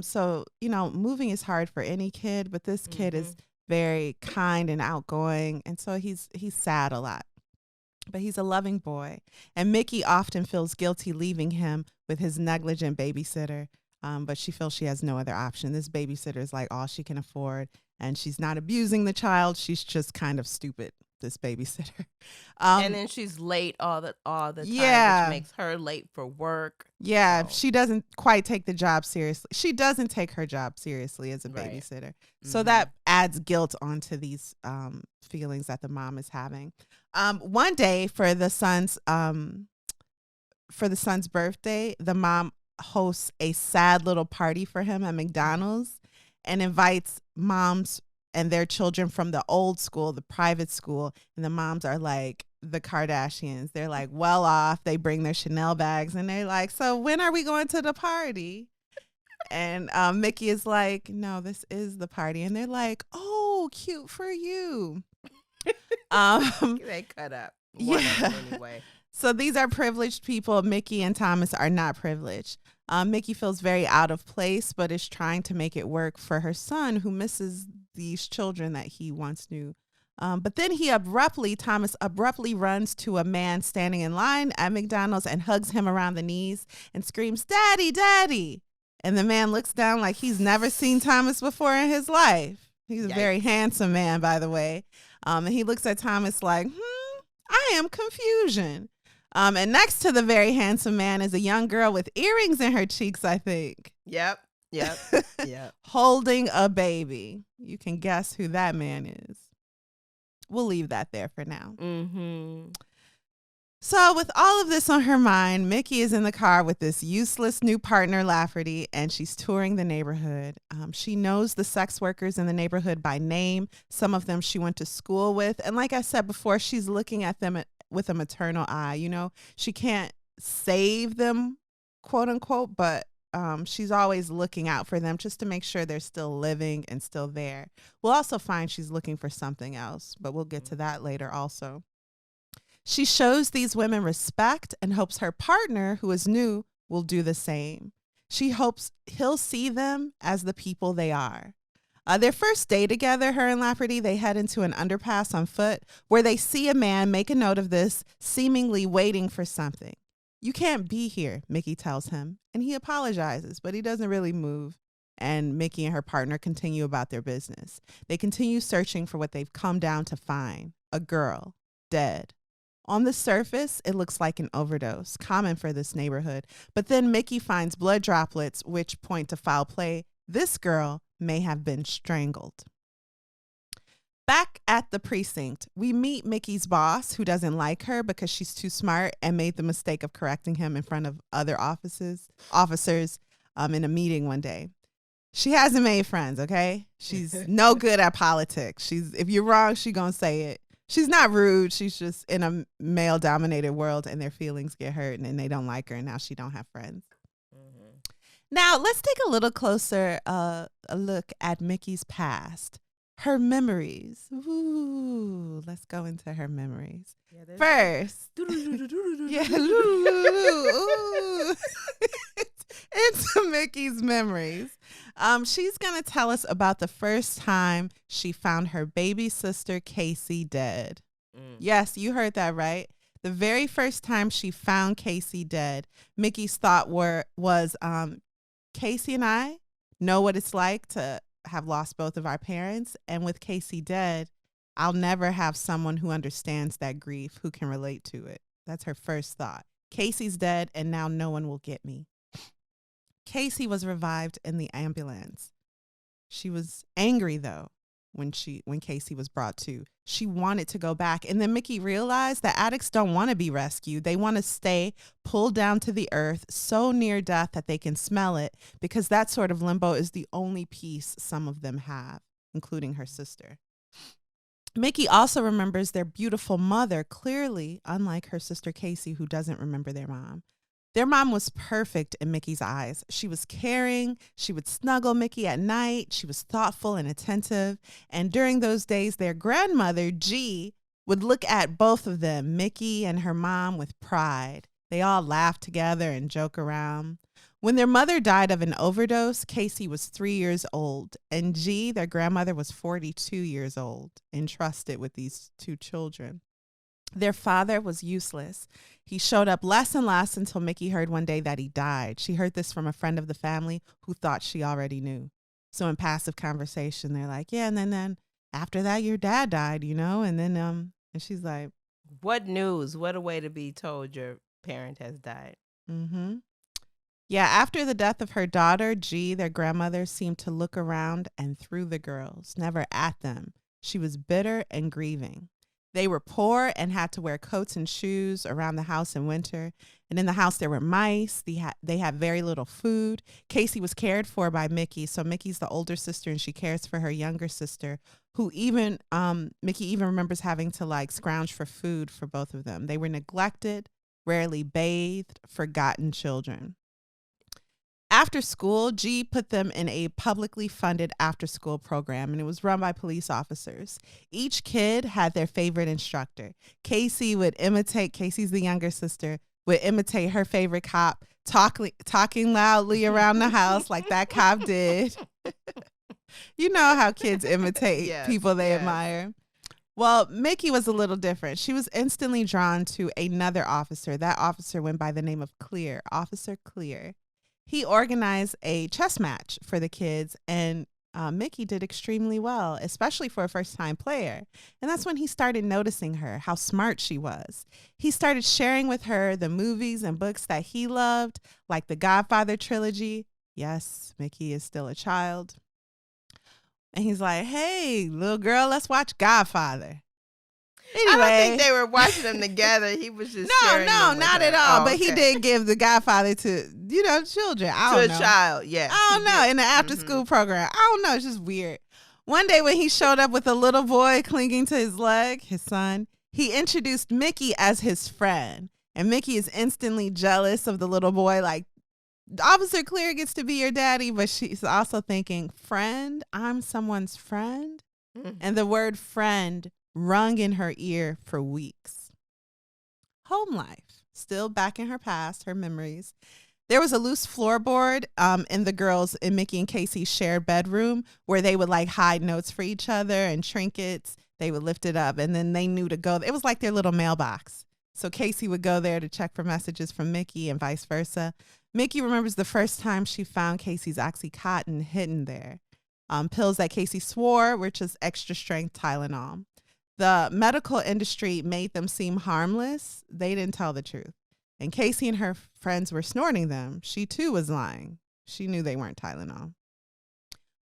[SPEAKER 2] So, moving is hard for any kid, but this kid is very kind and outgoing. And so he's sad a lot, but he's a loving boy. And Mickey often feels guilty leaving him with his negligent babysitter. But she feels she has no other option. This babysitter is like all she can afford, and she's not abusing the child. She's just kind of stupid, this babysitter.
[SPEAKER 1] And then she's late all the time, which makes her late for work.
[SPEAKER 2] Yeah, so. She doesn't quite take the job seriously. She doesn't take her job seriously as a babysitter. So that adds guilt onto these feelings that the mom is having. One day for the son's birthday, the mom hosts a sad little party for him at McDonald's and invites moms and their children from the old school, the private school. And the moms are like the Kardashians. They're like well off. They bring their Chanel bags and they're like, so when are we going to the party? And Mickey is like, no, this is the party. And they're like, oh, cute for you.
[SPEAKER 1] They cut up. One of them anyway.
[SPEAKER 2] So these are privileged people. Mickey and Thomas are not privileged. Mickey feels very out of place, but is trying to make it work for her son, who misses these children that he once knew. But then Thomas abruptly runs to a man standing in line at McDonald's and hugs him around the knees and screams, "Daddy, Daddy." And the man looks down like he's never seen Thomas before in his life. He's a very handsome man, by the way. And he looks at Thomas like, I am confusion. And next to the very handsome man is a young girl with earrings in her cheeks, I think.
[SPEAKER 1] Yep.
[SPEAKER 2] Holding a baby. You can guess who that man is. We'll leave that there for now.
[SPEAKER 1] Mm-hmm.
[SPEAKER 2] So with all of this on her mind, Mickey is in the car with this useless new partner, Lafferty, and she's touring the neighborhood. She knows the sex workers in the neighborhood by name. Some of them she went to school with. And like I said before, she's looking at them with a maternal eye. You know, she can't save them, quote unquote, but she's always looking out for them just to make sure they're still living and still there. We'll also find she's looking for something else, but we'll get to that later also. She shows these women respect and hopes her partner, who is new, will do the same. She hopes he'll see them as the people they are. Their first day together, her and Lafferty, they head into an underpass on foot where they see a man make a note of this, seemingly waiting for something. You can't be here, Mickey tells him, and he apologizes, but he doesn't really move. And Mickey and her partner continue about their business. They continue searching for what they've come down to find, a girl, dead. On the surface, it looks like an overdose, common for this neighborhood. But then Mickey finds blood droplets, which point to foul play. This girl may have been strangled. Back at the precinct, we meet Mickey's boss, who doesn't like her because she's too smart and made the mistake of correcting him in front of other officers in a meeting one day. She hasn't made friends, okay? She's no good at politics. If you're wrong, she's going to say it. She's not rude. She's just in a male-dominated world, and their feelings get hurt, and they don't like her, and now she don't have friends. Mm-hmm. Now, let's take a little closer a look at Mickey's past. Her memories. Ooh, let's go into her memories. Yeah, first. Yeah. Into Mickey's memories. She's going to tell us about the first time she found her baby sister, Casey, dead. Yes, you heard that right. The very first time she found Casey dead, Mickey's thought was Casey and I know what it's like to have lost both of our parents. And with Casey dead, I'll never have someone who understands that grief, who can relate to it. That's her first thought. Casey's dead, and now no one will get me. Casey was revived in the ambulance. She was angry, though, when Casey was brought to. She wanted to go back. And then Mickey realized that addicts don't want to be rescued. They want to stay pulled down to the earth, so near death that they can smell it, because that sort of limbo is the only peace some of them have, including her sister. Mickey also remembers their beautiful mother clearly, unlike her sister Casey, who doesn't remember their mom. Their mom was perfect in Mickey's eyes. She was caring. She would snuggle Mickey at night. She was thoughtful and attentive. And during those days, their grandmother, G, would look at both of them, Mickey and her mom, with pride. They all laughed together and joke around. When their mother died of an overdose, Casey was 3 years old, and G, their grandmother, was 42 years old, entrusted with these two children. Their father was useless. He showed up less and less until Mickey heard one day that he died. She heard this from a friend of the family who thought she already knew. So in passive conversation, they're like, yeah, and then after that, your dad died, you know? And then, and she's like,
[SPEAKER 1] what news? What a way to be told your parent has died.
[SPEAKER 2] Mm-hmm. Yeah, after the death of her daughter, G, their grandmother, seemed to look around and through the girls, never at them. She was bitter and grieving. They were poor and had to wear coats and shoes around the house in winter. And in the house, there were mice. They had very little food. Casey was cared for by Mickey. So Mickey's the older sister, and she cares for her younger sister, who even Mickey even remembers having to like scrounge for food for both of them. They were neglected, rarely bathed, forgotten children. After school, G put them in a publicly funded after-school program, and it was run by police officers. Each kid had their favorite instructor. Casey's the younger sister, would imitate her favorite cop, talking loudly around the house like that cop did. You know how kids imitate people they admire. Well, Mickey was a little different. She was instantly drawn to another officer. That officer went by the name of Clear, Officer Clear. He organized a chess match for the kids, and Mickey did extremely well, especially for a first-time player. And that's when he started noticing her, how smart she was. He started sharing with her the movies and books that he loved, like the Godfather trilogy. Yes, Mickey is still a child. And he's like, hey, little girl, let's watch Godfather. Anyway,
[SPEAKER 1] I don't think they were watching them together. He was just sharing
[SPEAKER 2] no,
[SPEAKER 1] them with
[SPEAKER 2] not
[SPEAKER 1] her.
[SPEAKER 2] at all.
[SPEAKER 1] Oh,
[SPEAKER 2] But he did give the Godfather to, children. I don't know.
[SPEAKER 1] To a child, yeah.
[SPEAKER 2] I don't know. In the after school program. I don't know. It's just weird. One day when he showed up with a little boy clinging to his leg, his son, he introduced Mickey as his friend. And Mickey is instantly jealous of the little boy. Like, Officer Clear gets to be your daddy, but she's also thinking, friend, I'm someone's friend. And the word friend rung in her ear for weeks. Home life, still back in her past, her memories. There was a loose floorboard in the girls in Mickey and Casey's shared bedroom where they would like hide notes for each other and trinkets. They would lift it up and then they knew to go. It was like their little mailbox. So Casey would go there to check for messages from Mickey and vice versa. Mickey remembers the first time she found Casey's Oxycontin hidden there. Pills that Casey swore were just extra strength Tylenol. The medical industry made them seem harmless. They didn't tell the truth. And Casey and her friends were snorting them. She too was lying. She knew they weren't Tylenol.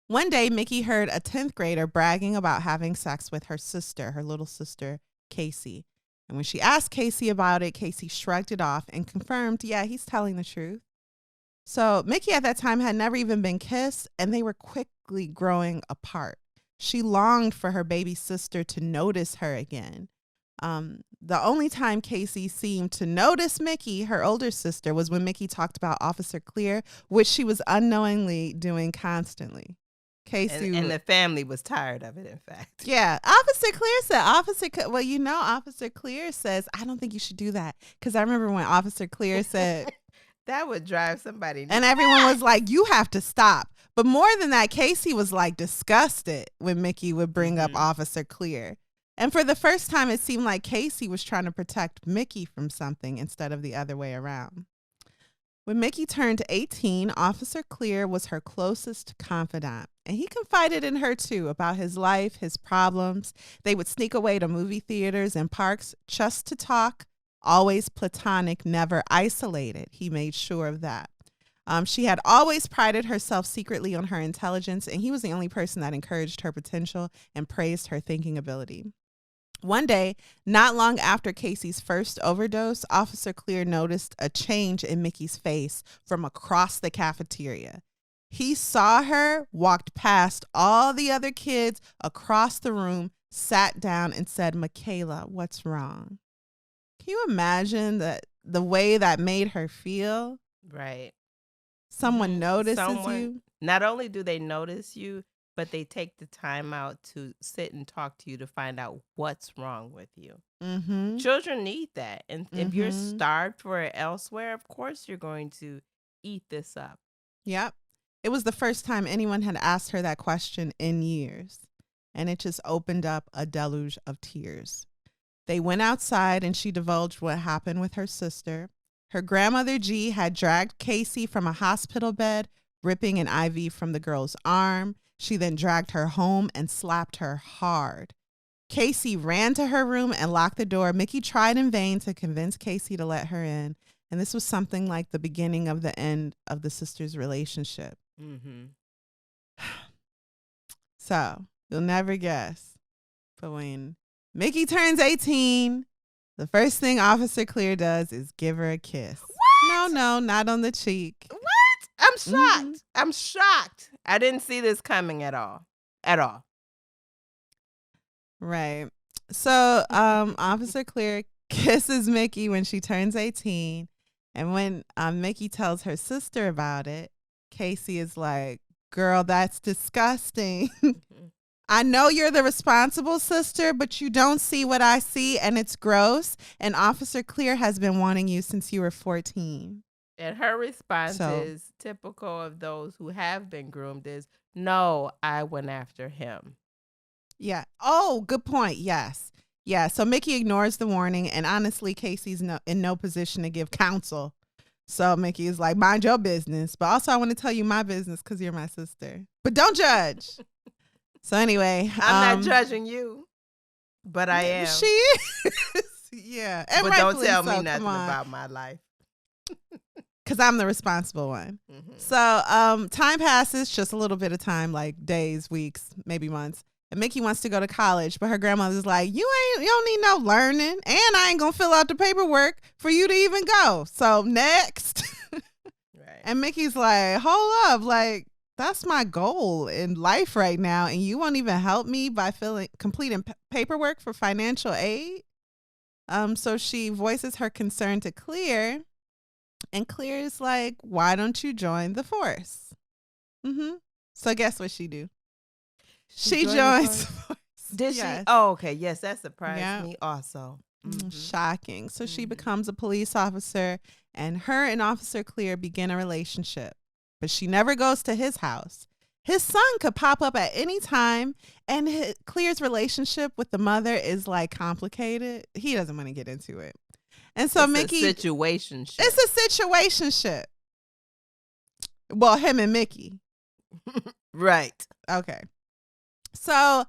[SPEAKER 2] One day, Mickey heard a 10th grader bragging about having sex with her sister, her little sister, Casey. And when she asked Casey about it, Casey shrugged it off and confirmed, yeah, he's telling the truth. So Mickey at that time had never even been kissed, and they were quickly growing apart. She longed for her baby sister to notice her again. The only time Casey seemed to notice Mickey, her older sister, was when Mickey talked about Officer Clear, which she was unknowingly doing constantly. Casey
[SPEAKER 1] and the family was tired of it, in fact.
[SPEAKER 2] Yeah. Officer Clear said, Officer Clear says, I don't think you should do that. Because I remember when Officer Clear said...
[SPEAKER 1] That would drive somebody nuts.
[SPEAKER 2] And everyone was like, you have to stop. But more than that, Casey was like disgusted when Mickey would bring up Officer Clear. And for the first time, it seemed like Casey was trying to protect Mickey from something instead of the other way around. When Mickey turned 18, Officer Clear was her closest confidant. And he confided in her, too, about his life, his problems. They would sneak away to movie theaters and parks just to talk. Always platonic, never isolated. He made sure of that. She had always prided herself secretly on her intelligence, and he was the only person that encouraged her potential and praised her thinking ability. One day, not long after Casey's first overdose, Officer Clear noticed a change in Mickey's face from across the cafeteria. He saw her, walked past all the other kids across the room, sat down, and said, Michaela, what's wrong? Can you imagine the way that made her feel?
[SPEAKER 1] Right.
[SPEAKER 2] Someone notices you.
[SPEAKER 1] Not only do they notice you, but they take the time out to sit and talk to you to find out what's wrong with you.
[SPEAKER 2] Mm-hmm.
[SPEAKER 1] Children need that. And if you're starved for it elsewhere, of course you're going to eat this up.
[SPEAKER 2] Yep. It was the first time anyone had asked her that question in years. And it just opened up a deluge of tears. They went outside and she divulged what happened with her sister. Her grandmother, G, had dragged Casey from a hospital bed, ripping an IV from the girl's arm. She then dragged her home and slapped her hard. Casey ran to her room and locked the door. Mickey tried in vain to convince Casey to let her in. And this was something like the beginning of the end of the sisters' relationship.
[SPEAKER 1] Mm-hmm.
[SPEAKER 2] So, you'll never guess. But when Mickey turns 18. The first thing Officer Clear does is give her a kiss.
[SPEAKER 1] What?
[SPEAKER 2] No, not on the cheek.
[SPEAKER 1] What? I'm shocked.
[SPEAKER 2] Mhm.
[SPEAKER 1] I'm shocked. I didn't see this coming at all. At all.
[SPEAKER 2] Right. So, Officer Clear kisses Mickey when she turns 18. And when Mickey tells her sister about it, Casey is like, girl, that's disgusting. I know you're the responsible sister, but you don't see what I see, and it's gross. And Officer Clear has been wanting you since you were 14.
[SPEAKER 1] And her response
[SPEAKER 2] So-
[SPEAKER 1] is typical of those who have been groomed is, no, I went after him.
[SPEAKER 2] Yeah. Oh, good point. Yes. Yeah. So Mickey ignores the warning, and honestly, Casey's in no position to give counsel. So Mickey is like, mind your business. But also, I want to tell you my business because you're my sister. But don't judge. So anyway.
[SPEAKER 1] I'm not judging you, but I am.
[SPEAKER 2] She is. Yeah. And
[SPEAKER 1] but don't
[SPEAKER 2] rightfully
[SPEAKER 1] tell
[SPEAKER 2] so,
[SPEAKER 1] me nothing
[SPEAKER 2] come on.
[SPEAKER 1] about my life.
[SPEAKER 2] Because I'm the responsible one.
[SPEAKER 1] Mhm.
[SPEAKER 2] So time passes, just a little bit of time, like days, weeks, maybe months. And Mickey wants to go to college, but her grandmother's like, you don't need no learning, and I ain't gonna fill out the paperwork for you to even go. So next.
[SPEAKER 1] Right.
[SPEAKER 2] And Mickey's like, hold up, like that's my goal in life right now, and you won't even help me by completing paperwork for financial aid. So she voices her concern to Clear, and Clear is like, why don't you join the force? So guess what she do? She joins the force.
[SPEAKER 1] Did
[SPEAKER 2] Yes.
[SPEAKER 1] she? Oh, okay. Yes, that surprised
[SPEAKER 2] Yeah.
[SPEAKER 1] me also. Mhm.
[SPEAKER 2] Shocking. So she
[SPEAKER 1] Mhm.
[SPEAKER 2] becomes a police officer, and her and Officer Clear begin a relationship. But she never goes to his house. His son could pop up at any time, and Clear's relationship with the mother is like complicated. He doesn't want to get into it. And so
[SPEAKER 1] It's
[SPEAKER 2] Mickey,
[SPEAKER 1] a situationship.
[SPEAKER 2] it's a situationship. Well, him and Mickey.
[SPEAKER 1] Right.
[SPEAKER 2] Okay. So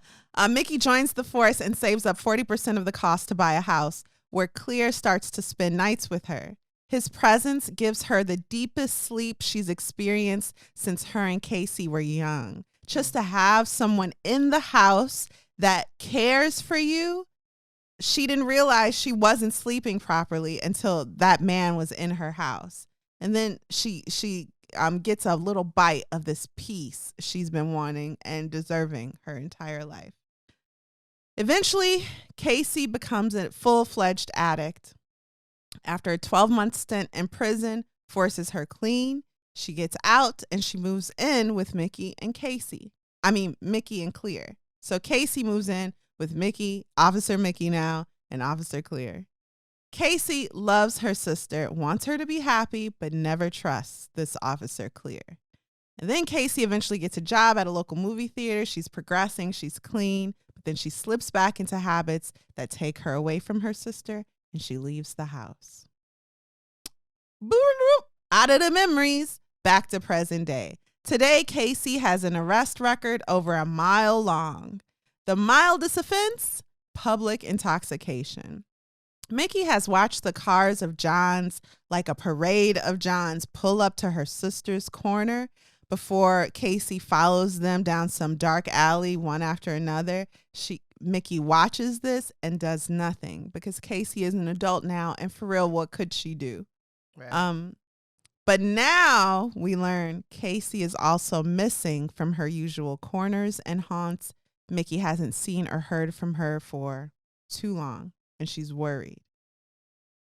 [SPEAKER 2] Mickey joins the force and saves up 40% of the cost to buy a house, where Clear starts to spend nights with her. His presence gives her the deepest sleep she's experienced since her and Casey were young. Just to have someone in the house that cares for you. She didn't realize she wasn't sleeping properly until that man was in her house. And then she gets a little bite of this peace she's been wanting and deserving her entire life. Eventually, Casey becomes a full-fledged addict. After a 12-month stint in prison forces her clean, she gets out and she moves in with Mickey and Clear. So Casey moves in with Mickey, Officer Mickey now, and Officer Clear. Casey loves her sister, wants her to be happy, but never trusts this Officer Clear. And then Casey eventually gets a job at a local movie theater. She's progressing, she's clean, but then she slips back into habits that take her away from her sister, and she leaves the house. Boop, out of the memories, back to present day. Today, Casey has an arrest record over a mile long. The mildest offense, public intoxication. Mickey has watched the cars of Johns, like a parade of Johns, pull up to her sister's corner before Casey follows them down some dark alley one after another. Mickey watches this and does nothing because Casey is an adult now, and for real, what could she do?
[SPEAKER 1] Right.
[SPEAKER 2] But now we learn Casey is also missing from her usual corners and haunts. Mickey hasn't seen or heard from her for too long, and she's worried.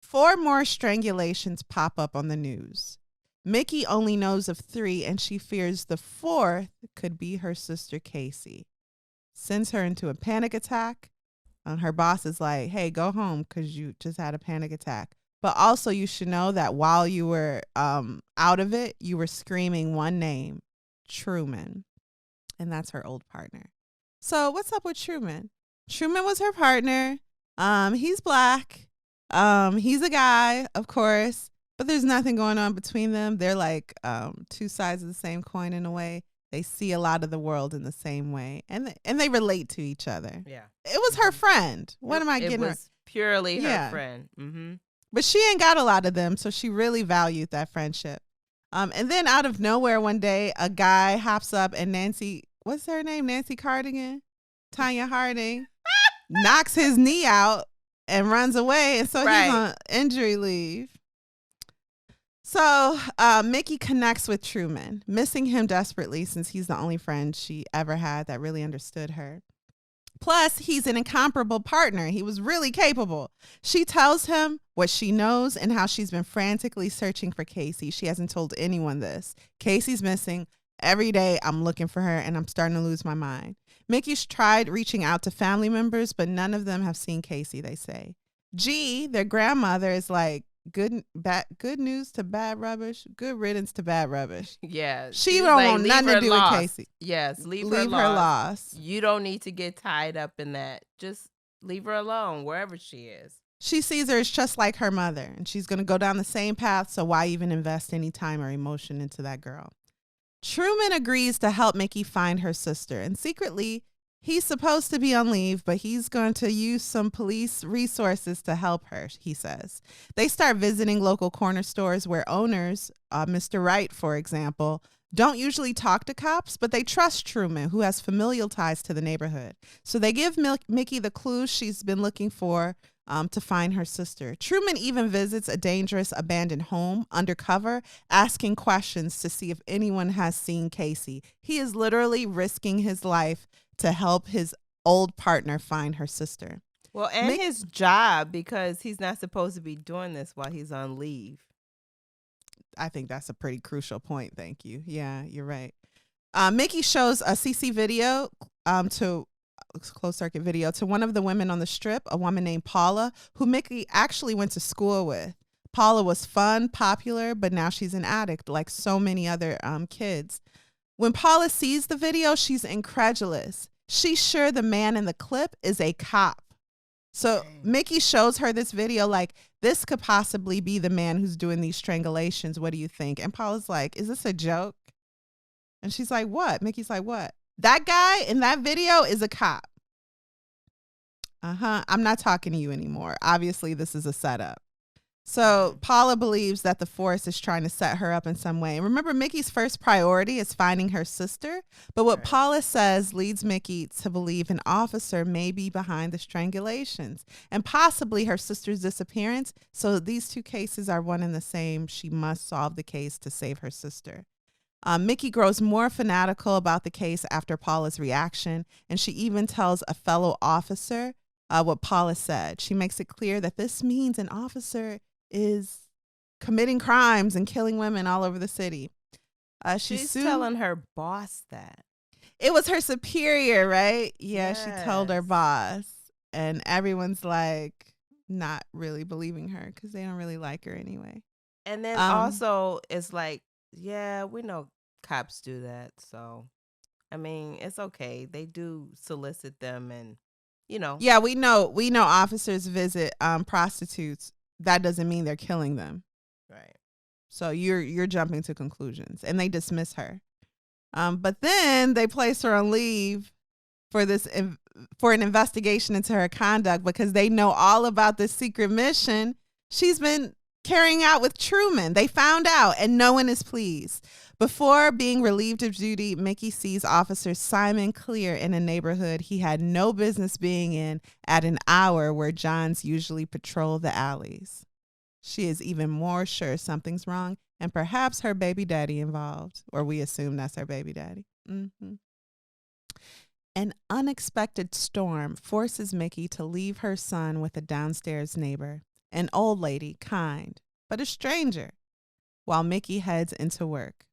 [SPEAKER 2] 4 more strangulations pop up on the news. Mickey only knows of 3, and she fears the 4th could be her sister Casey. Sends her into a panic attack. Her boss is like, hey, go home because you just had a panic attack. But also you should know that while you were out of it, you were screaming one name, Truman. And that's her old partner. So what's up with Truman? Truman was her partner. He's black. He's a guy, of course, but there's nothing going on between them. They're like 2 sides of the same coin in a way. They see a lot of the world in the same way, and they relate to each other.
[SPEAKER 1] Yeah.
[SPEAKER 2] It was her friend. What am I getting?
[SPEAKER 1] It was purely her
[SPEAKER 2] Yeah.
[SPEAKER 1] friend. Mm-hmm.
[SPEAKER 2] But she ain't got a lot of them, so she really valued that friendship. And then out of nowhere one day, a guy hops up and Nancy, what's her name? Nancy Cardigan? Tanya Harding. knocks his knee out and runs away. And so he's on injury leave. So Mickey connects with Truman, missing him desperately since he's the only friend she ever had that really understood her. Plus, he's an incomparable partner. He was really capable. She tells him what she knows and how she's been frantically searching for Casey. She hasn't told anyone this. Casey's missing. Every day I'm looking for her and I'm starting to lose my mind. Mickey's tried reaching out to family members, but none of them have seen Casey, they say. G, their grandmother, is like, good news to bad rubbish, good riddance to bad rubbish.
[SPEAKER 1] Yeah.
[SPEAKER 2] She don't want nothing to do with Casey.
[SPEAKER 1] Yes, leave
[SPEAKER 2] her lost.
[SPEAKER 1] You don't need to get tied up in that. Just leave her alone wherever she is.
[SPEAKER 2] She sees her as just like her mother, and she's going to go down the same path, so why even invest any time or emotion into that girl? Truman agrees to help Mickey find her sister, and secretly, he's supposed to be on leave, but he's going to use some police resources to help her, he says. They start visiting local corner stores where owners, Mr. Wright, for example, don't usually talk to cops, but they trust Truman, who has familial ties to the neighborhood. So they give Mickey the clues she's been looking for to find her sister. Truman even visits a dangerous abandoned home undercover, asking questions to see if anyone has seen Casey. He is literally risking his life to help his old partner find her sister.
[SPEAKER 1] Well, and his job, because he's not supposed to be doing this while he's on leave.
[SPEAKER 2] I think that's a pretty crucial point. Thank you. Yeah, you're right. Mickey shows a CC video to closed circuit video to one of the women on the strip, a woman named Paula, who Mickey actually went to school with. Paula was fun, popular, but now she's an addict like so many other kids. When Paula sees the video, she's incredulous. She's sure the man in the clip is a cop. So Mickey shows her this video like, this could possibly be the man who's doing these strangulations. What do you think? And Paula's like, is this a joke? And she's like, what? Mickey's like, what? That guy in that video is a cop. I'm not talking to you anymore. Obviously, this is a setup. So Paula believes that the force is trying to set her up in some way. And remember, Mickey's first priority is finding her sister. But what Paula says leads Mickey to believe an officer may be behind the strangulations and possibly her sister's disappearance. So these two cases are one and the same. She must solve the case to save her sister. Mickey grows more fanatical about the case after Paula's reaction, and she even tells a fellow officer what Paula said. She makes it clear that this means an officer is committing crimes and killing women all over the city.
[SPEAKER 1] She's telling her boss that.
[SPEAKER 2] It was her superior, right? Yeah,
[SPEAKER 1] Yes.
[SPEAKER 2] She told her boss, and everyone's like not really believing her because they don't really like her anyway.
[SPEAKER 1] And then also it's like, yeah, we know cops do that. So, I mean, it's okay. They do solicit them and, you know.
[SPEAKER 2] Yeah, we know officers visit prostitutes. That doesn't mean they're killing them.
[SPEAKER 1] Right.
[SPEAKER 2] So you're jumping to conclusions and they dismiss her. But then they place her on leave for an investigation into her conduct because they know all about this secret mission she's been carrying out with Truman. They found out and no one is pleased. Before being relieved of duty, Mickey sees Officer Simon Clear in a neighborhood he had no business being in at an hour where Johns usually patrol the alleys. She is even more sure something's wrong and perhaps her baby daddy involved, or we assume that's her baby daddy. Mm-hmm. An unexpected storm forces Mickey to leave her son with a downstairs neighbor, an old lady, kind, but a stranger, while Mickey heads into work.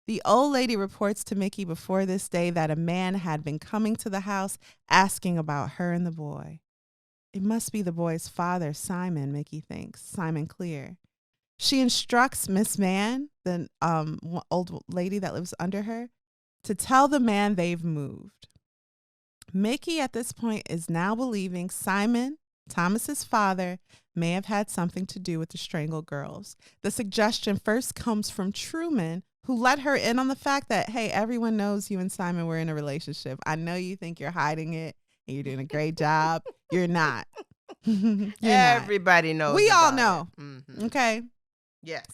[SPEAKER 2] The old lady reports to Mickey before this day that a man had been coming to the house asking about her and the boy. It must be the boy's father, Simon, Mickey thinks, Simon Clear. She instructs Miss Mann, the old lady that lives under her, to tell the man they've moved. Mickey at this point is now believing Simon, Thomas's father, may have had something to do with the strangled girls. The suggestion first comes from Truman, who let her in on the fact that, hey, everyone knows you and Simon were in a relationship. I know you think you're hiding it and you're doing a great job. You're not.
[SPEAKER 1] Everybody knows.
[SPEAKER 2] We all know.
[SPEAKER 1] Mm-hmm.
[SPEAKER 2] Okay.
[SPEAKER 1] Yes.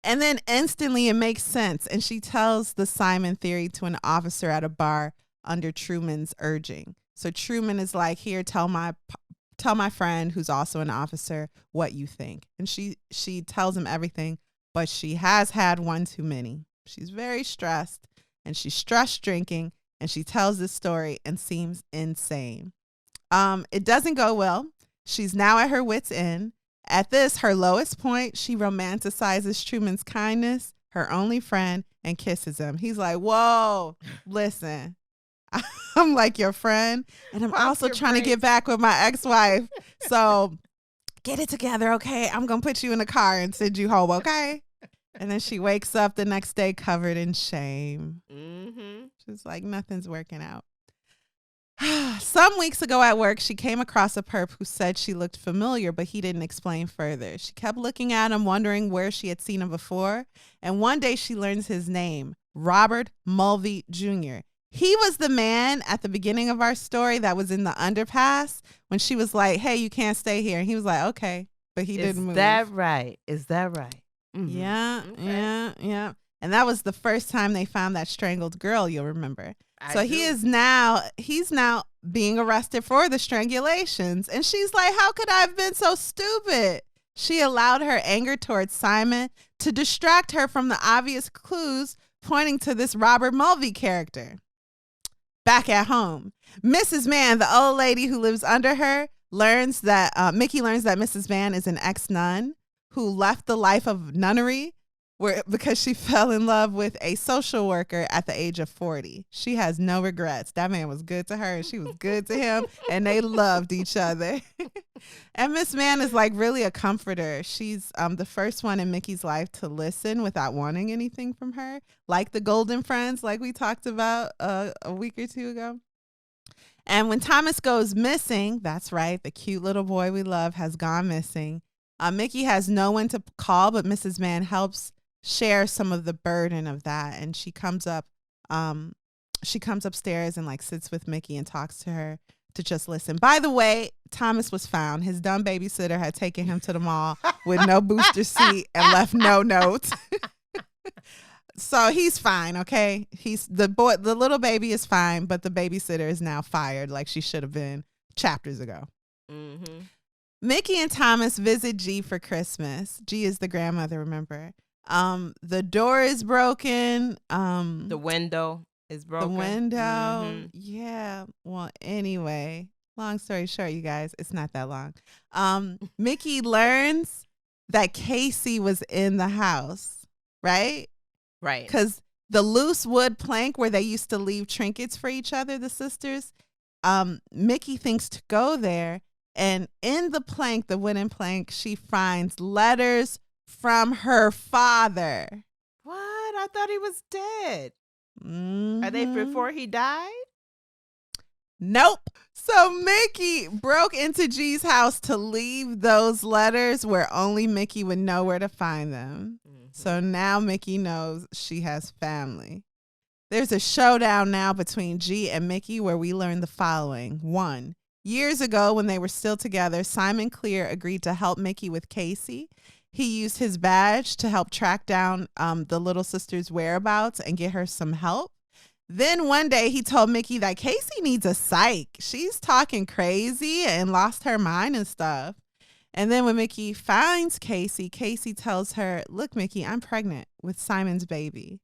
[SPEAKER 2] And then instantly it makes sense. And she tells the Simon theory to an officer at a bar under Truman's urging. So Truman is like, here, tell my friend who's also an officer what you think. And she tells him everything, but she has had one too many. She's very stressed, and she's stress drinking, and she tells this story and seems insane. It doesn't go well. She's now at her wit's end. At this, her lowest point, she romanticizes Truman's kindness, her only friend, and kisses him. He's like, whoa, listen, I'm like your friend, and I'm also trying to get back with my ex-wife. So get it together, okay? I'm going to put you in a car and send you home, okay? And then she wakes up the next day covered in shame.
[SPEAKER 1] Mm-hmm.
[SPEAKER 2] She's like, nothing's working out. Some weeks ago at work, she came across a perp who said she looked familiar, but he didn't explain further. She kept looking at him, wondering where she had seen him before. And one day she learns his name, Robert Mulvey Jr. He was the man at the beginning of our story that was in the underpass when she was like, hey, you can't stay here. And he was like, okay, but he didn't move.
[SPEAKER 1] Is that right? Is that right?
[SPEAKER 2] Mm-hmm. Yeah. And that was the first time they found that strangled girl, you'll remember. He's now being arrested for the strangulations. And she's like, how could I have been so stupid? She allowed her anger towards Simon to distract her from the obvious clues pointing to this Robert Mulvey character. Back at home, Mrs. Mann, the old lady who lives under her, learns that Mickey learns that Mrs. Mann is an ex-nun who left the life of nunnery because she fell in love with a social worker at the age of 40. She has no regrets. That man was good to her and she was good to him, and they loved each other. And Miss Mann is like really a comforter. She's the first one in Mickey's life to listen without wanting anything from her, like the Golden Friends, like we talked about a week or two ago. And when Thomas goes missing, that's right, the cute little boy we love has gone missing. Mickey has no one to call, but Mrs. Mann helps share some of the burden of that. And she comes upstairs and like sits with Mickey and talks to her to just listen. By the way, Thomas was found. His dumb babysitter had taken him to the mall with no booster seat and left no note. So he's fine, okay? The little baby is fine, but the babysitter is now fired like she should have been chapters ago.
[SPEAKER 1] Mm-hmm.
[SPEAKER 2] Mickey and Thomas visit G for Christmas. G is the grandmother, remember? The door is broken.
[SPEAKER 1] The window is broken.
[SPEAKER 2] The window.
[SPEAKER 1] Mm-hmm.
[SPEAKER 2] Yeah. Well, anyway, long story short, you guys, it's not that long. Mickey learns that Casey was in the house, right?
[SPEAKER 1] Right.
[SPEAKER 2] Because the loose wood plank where they used to leave trinkets for each other, the sisters, Mickey thinks to go there. And in the plank, the wooden plank, she finds letters from her father.
[SPEAKER 1] What? I thought he was dead.
[SPEAKER 2] Mm-hmm.
[SPEAKER 1] Are they before he died?
[SPEAKER 2] Nope. So Mickey broke into G's house to leave those letters where only Mickey would know where to find them. Mm-hmm. So now Mickey knows she has family. There's a showdown now between G and Mickey where we learn the following. 1. Years ago, when they were still together, Simon Clear agreed to help Mickey with Casey. He used his badge to help track down the little sister's whereabouts and get her some help. Then one day he told Mickey that Casey needs a psych. She's talking crazy and lost her mind and stuff. And then when Mickey finds Casey, Casey tells her, look, Mickey, I'm pregnant with Simon's baby.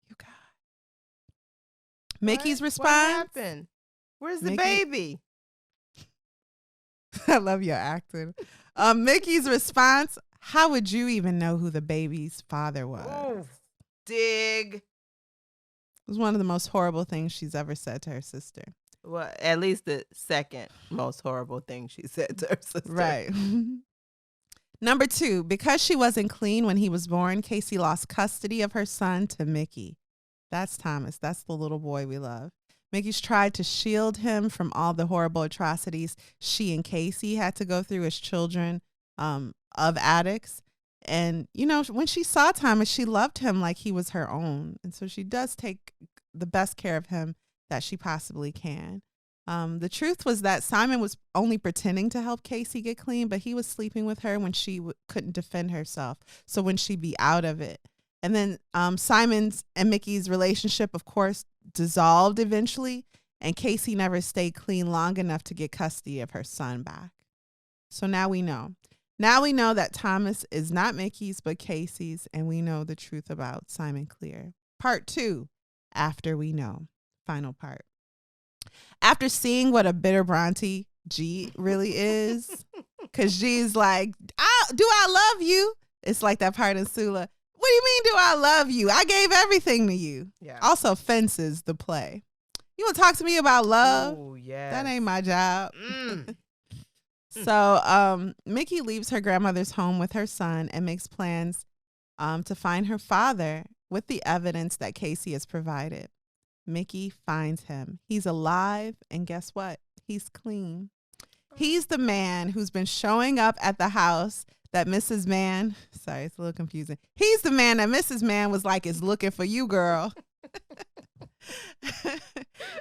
[SPEAKER 2] You got Mickey's response.
[SPEAKER 1] What happened? Where's the baby?
[SPEAKER 2] I love your acting. Mickey's response, how would you even know who the baby's father was?
[SPEAKER 1] Ooh, dig.
[SPEAKER 2] It was one of the most horrible things she's ever said to her sister.
[SPEAKER 1] Well, at least the second most horrible thing she said to her sister.
[SPEAKER 2] Right. Number 2, because she wasn't clean when he was born, Casey lost custody of her son to Mickey. That's Thomas. That's the little boy we love. Mickey's tried to shield him from all the horrible atrocities she and Casey had to go through as children of addicts. And, you know, when she saw Thomas, she loved him like he was her own. And so she does take the best care of him that she possibly can. The truth was that Simon was only pretending to help Casey get clean, but he was sleeping with her when she couldn't defend herself. So when she'd be out of it. And then Simon's and Mickey's relationship, of course, dissolved eventually. and Casey never stayed clean long enough to get custody of her son back. So now we know. Now we know that Thomas is not Mickey's but Casey's, and we know the truth about Simon Clear. Part 2, After We Know. Final part. After seeing what a bitter Bronte G really is, because G's like, do I love you? It's like that part in Sula. What do you mean, do I love you? I gave everything to you.
[SPEAKER 1] Yeah.
[SPEAKER 2] Also, Fences, the play. You want to talk to me about love?
[SPEAKER 1] Oh, yeah.
[SPEAKER 2] That ain't my job. So Mickey leaves her grandmother's home with her son and makes plans to find her father with the evidence that Casey has provided. Mickey finds him. He's alive, and guess what? He's clean. He's the man who's been showing up at the house that Mrs. Mann, sorry, it's a little confusing. He's the man that Mrs. Mann was like, is looking for you, girl.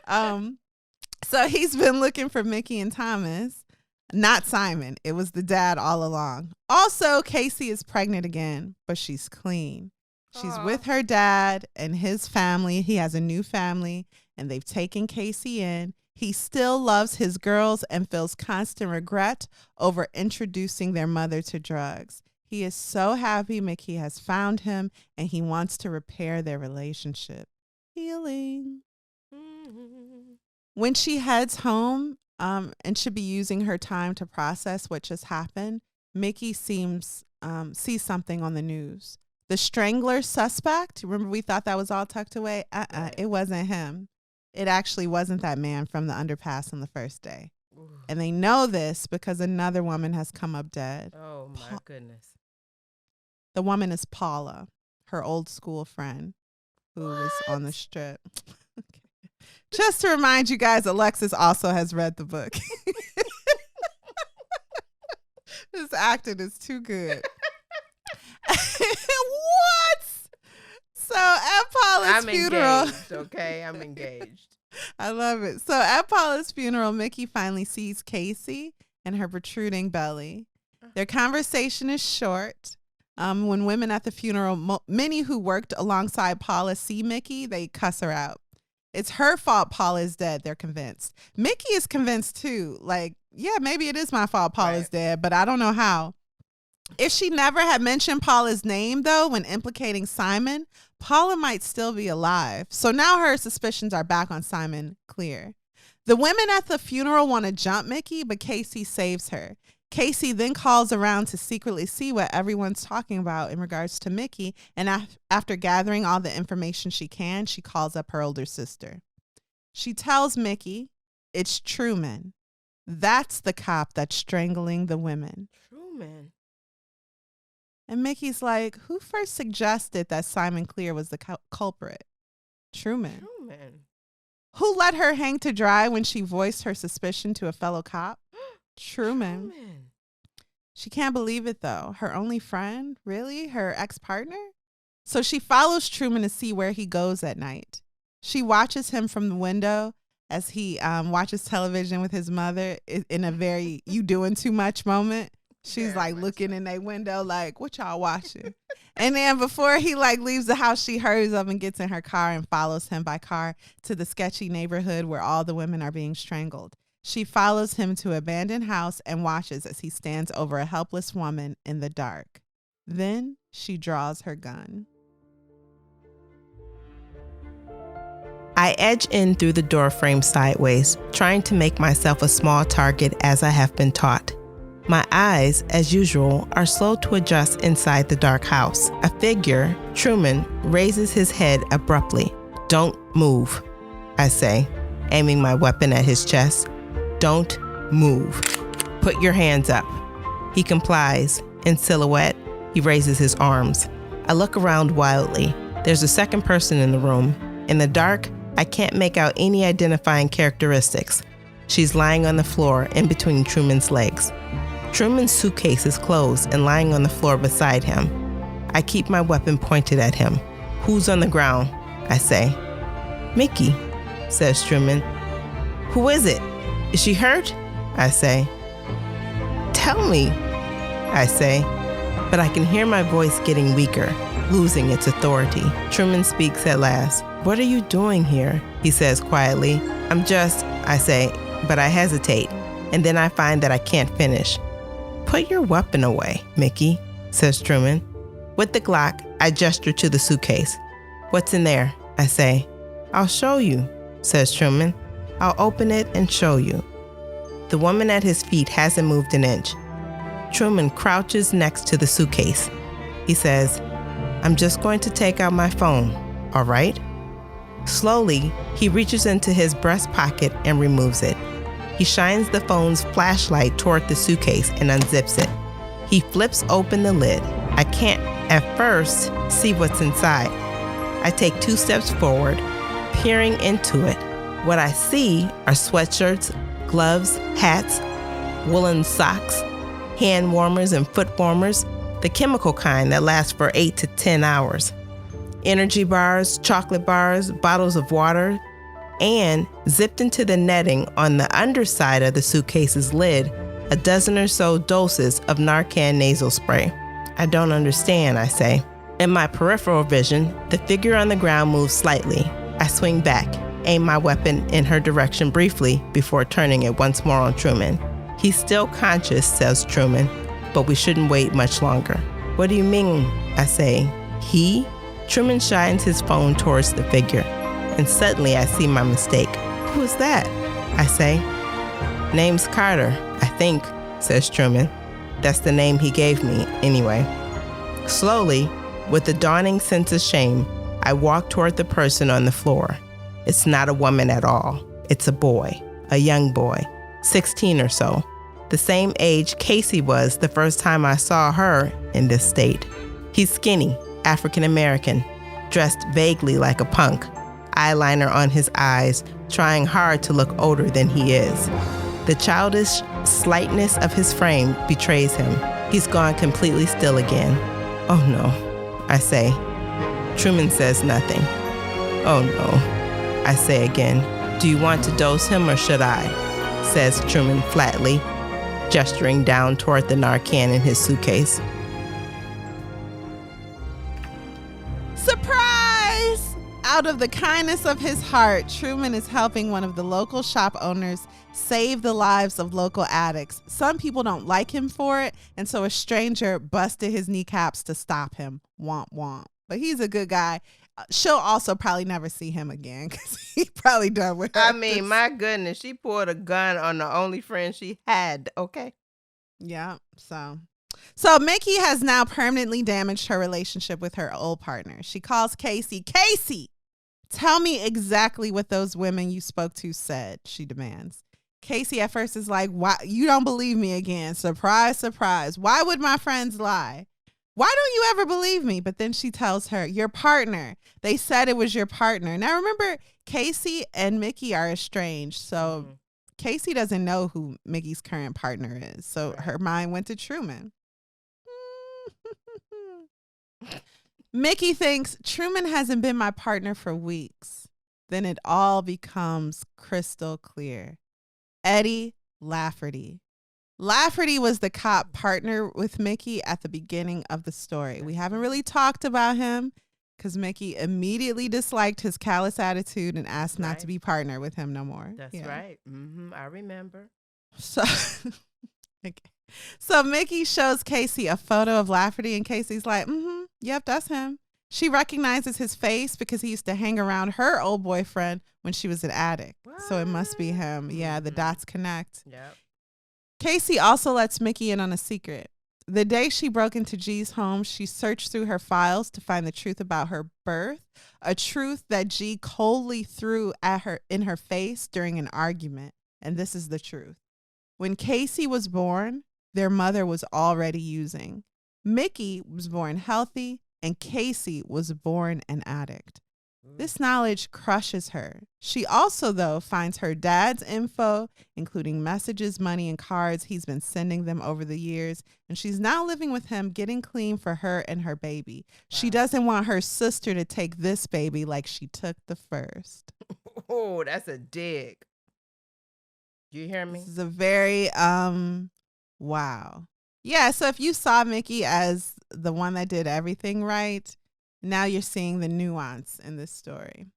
[SPEAKER 2] So he's been looking for Mickey and Thomas, not Simon. It was the dad all along. Also, Casey is pregnant again, but she's clean. She's with her dad and his family. He has a new family, and they've taken Casey in. He still loves his girls and feels constant regret over introducing their mother to drugs. He is so happy Mickey has found him, and he wants to repair their relationship. Healing. When she heads home and should be using her time to process what just happened, Mickey sees something on the news. The strangler suspect, remember we thought that was all tucked away? It wasn't him. It actually wasn't that man from the underpass on the first day. Ooh. And they know this because another woman has come up dead.
[SPEAKER 1] Oh, my goodness.
[SPEAKER 2] The woman is Paula, her old school friend who was on the strip. Okay. Just to remind you guys, Alexis also has read the book. This acting is too good. What? So at Paula's funeral.
[SPEAKER 1] Engaged, okay, I'm engaged.
[SPEAKER 2] I love it. So at Paula's funeral, Mickey finally sees Casey and her protruding belly. Their conversation is short. When women at the funeral, many who worked alongside Paula see Mickey, they cuss her out. It's her fault Paula is dead, they're convinced. Mickey is convinced too. Like, yeah, maybe it is my fault Paula's dead, but I don't know how. If she never had mentioned Paula's name, though, when implicating Simon, Paula might still be alive. So now her suspicions are back on Simon Clear. The women at the funeral want to jump Mickey, but Casey saves her. Casey then calls around to secretly see what everyone's talking about in regards to Mickey, and after gathering all the information she can, she calls up her older sister. She tells Mickey it's Truman. That's the cop that's strangling the women.
[SPEAKER 1] Truman?
[SPEAKER 2] And Mickey's like, who first suggested that Simon Clear was the culprit? Truman. Who let her hang to dry when she voiced her suspicion to a fellow cop? Truman. She can't believe it, though. Her only friend? Really? Her ex-partner? So she follows Truman to see where he goes at night. She watches him from the window as he watches television with his mother in a very you doing too much moment. She's like looking in that window like, what y'all watching? And then before he like leaves the house, she hurries up and gets in her car and follows him by car to the sketchy neighborhood where all the women are being strangled. She follows him to an abandoned house and watches as he stands over a helpless woman in the dark. Then she draws her gun.
[SPEAKER 1] I edge in through the doorframe sideways, trying to make myself a small target as I have been taught. My eyes, as usual, are slow to adjust inside the dark house. A figure, Truman, raises his head abruptly. Don't move, I say, aiming my weapon at his chest. Don't move. Put your hands up. He complies. In silhouette, he raises his arms. I look around wildly. There's a second person in the room. In the dark, I can't make out any identifying characteristics. She's lying on the floor in between Truman's legs. Truman's suitcase is closed and lying on the floor beside him. I keep my weapon pointed at him. Who's on the ground? I say. Mickey, says Truman. Who is it? Is she hurt? I say. Tell me, I say, but I can hear my voice getting weaker. losing its authority. Truman speaks at last. "What are you doing here?" he says quietly. I say, but I hesitate, and then I find that I can't finish. "Put your weapon away, Mickey," says Truman. With the Glock, I gesture to the suitcase. "What's in there?" I say. "I'll show you," says Truman. "I'll open it and show you." The woman at his feet hasn't moved an inch. Truman crouches next to the suitcase. He says, "I'm just going to take out my phone, all right?" Slowly, he reaches into his breast pocket and removes it. He shines the phone's flashlight toward the suitcase and unzips it. He flips open the lid. I can't, at first, see what's inside. I take 2 steps forward, peering into it. What I see are sweatshirts, gloves, hats, woolen socks, hand warmers and foot warmers, the chemical kind that lasts for 8 to 10 hours. Energy bars, chocolate bars, bottles of water, and zipped into the netting on the underside of the suitcase's lid, a dozen or so doses of Narcan nasal spray. "I don't understand," I say. In my peripheral vision, the figure on the ground moves slightly. I swing back, aim my weapon in her direction briefly before turning it once more on Truman. "He's still conscious," says Truman, "but we shouldn't wait much longer." "What do you mean?" I say. "He?" Truman shines his phone towards the figure, and suddenly I see my mistake. "Who's that?" I say. "Name's Carter, I think," says Truman. "That's the name he gave me, anyway." Slowly, with a dawning sense of shame, I walk toward the person on the floor. It's not a woman at all. It's a boy, a young boy, 16 or so, the same age Casey was the first time I saw her in this state. He's skinny, African American, dressed vaguely like a punk, eyeliner on his eyes, trying hard to look older than he is. The childish slightness of his frame betrays him. He's gone completely still again. "Oh no," I say. Truman says nothing. "Oh no," I say again. "Do you want to dose him or should I?" says Truman flatly, gesturing down toward the Narcan in his suitcase.
[SPEAKER 2] Surprise! Out of the kindness of his heart, Truman is helping one of the local shop owners save the lives of local addicts. Some people don't like him for it, and so a stranger busted his kneecaps to stop him. Womp womp. But he's a good guy. She'll also probably never see him again because he's probably done with her.
[SPEAKER 1] I mean, my goodness, she pulled a gun on the only friend she had, okay?
[SPEAKER 2] Yeah, So Mickey has now permanently damaged her relationship with her old partner. She calls Casey. "Casey, tell me exactly what those women you spoke to said," she demands. Casey at first is like, "Why? You don't believe me again. Surprise, surprise. Why would my friends lie? Why don't you ever believe me?" But then she tells her, "Your partner. They said it was your partner." Now remember, Casey and Mickey are estranged. So Casey doesn't know who Mickey's current partner is. So her mind went to Truman. Mickey thinks Truman hasn't been my partner for weeks. Then it all becomes crystal clear. Eddie Lafferty. Lafferty was the cop partner with Mickey at the beginning of the story. We haven't really talked about him because Mickey immediately disliked his callous attitude and asked not to be partner with him no more.
[SPEAKER 1] That's right. I remember.
[SPEAKER 2] So, okay. So Mickey shows Casey a photo of Lafferty, and Casey's like, yep, that's him. She recognizes his face because he used to hang around her old boyfriend when she was an addict. What? So it must be him. Yeah, the dots connect.
[SPEAKER 1] Yep.
[SPEAKER 2] Casey also lets Mickey in on a secret. The day she broke into G's home, she searched through her files to find the truth about her birth, a truth that G coldly threw at her in her face during an argument. And this is the truth. When Casey was born, their mother was already using. Mickey was born healthy, and Casey was born an addict. This knowledge crushes her. She also, though, finds her dad's info, including messages, money, and cards he's been sending them over the years, and she's now living with him, getting clean for her and her baby. Wow. She doesn't want her sister to take this baby like she took the first.
[SPEAKER 1] Oh, that's a dig. You hear me?
[SPEAKER 2] This is a very, wow. Yeah, so if you saw Mickey as the one that did everything right, Now you're seeing the nuance in this story.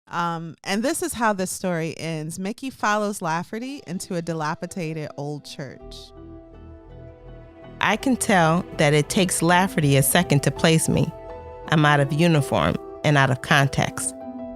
[SPEAKER 2] And this is how this story ends. Mickey follows Lafferty into a dilapidated old church.
[SPEAKER 1] I can tell that it takes Lafferty a second to place me. I'm out of uniform and out of context.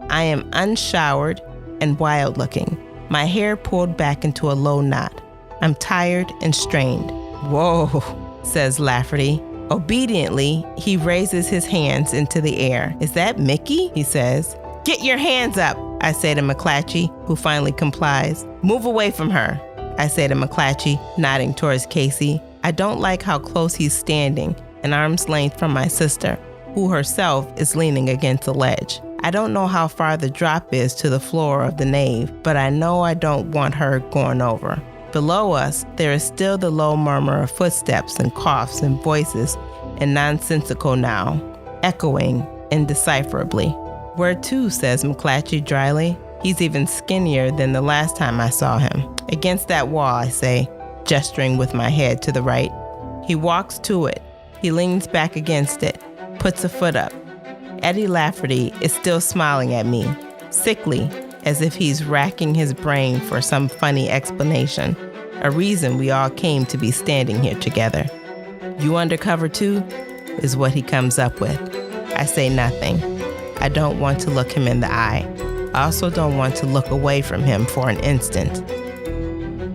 [SPEAKER 1] I am unshowered and wild looking, my hair pulled back into a low knot. I'm tired and strained. Whoa, says Lafferty. Obediently, he raises his hands into the air. Is that Mickey? He says. Get your hands up, I say to McClatchy, who finally complies. Move away from her, I say to McClatchy, nodding towards Casey. I don't like how close he's standing, an arm's length from my sister, who herself is leaning against a ledge. I don't know how far the drop is to the floor of the nave, but I know I don't want her going over. Below us, there is still the low murmur of footsteps and coughs and voices, and nonsensical now, echoing indecipherably. Where to, says McClatchy dryly. He's even skinnier than the last time I saw him. Against that wall, I say, gesturing with my head to the right. He walks to it. He leans back against it, puts a foot up. Eddie Lafferty is still smiling at me, sickly, as if he's racking his brain for some funny explanation, a reason we all came to be standing here together. You undercover too, is what he comes up with. I say nothing. I don't want to look him in the eye. I also don't want to look away from him for an instant.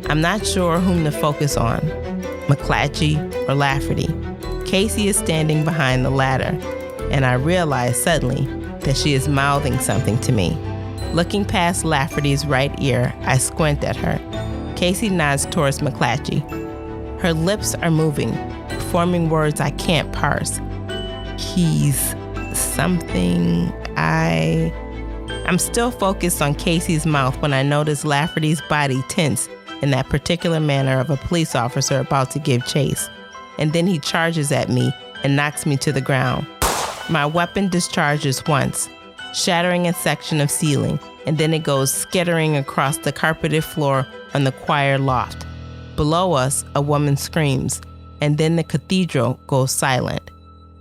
[SPEAKER 1] I'm not sure whom to focus on, McClatchy or Lafferty. Casey is standing behind the ladder, and I realize suddenly that she is mouthing something to me. Looking past Lafferty's right ear, I squint at her. Casey nods towards McClatchy. Her lips are moving, forming words I can't parse. He's something I'm still focused on Casey's mouth when I notice Lafferty's body tense in that particular manner of a police officer about to give chase. And then he charges at me and knocks me to the ground. My weapon discharges once, shattering a section of ceiling, and then it goes skittering across the carpeted floor on the choir loft. Below us, a woman screams, and then the cathedral goes silent.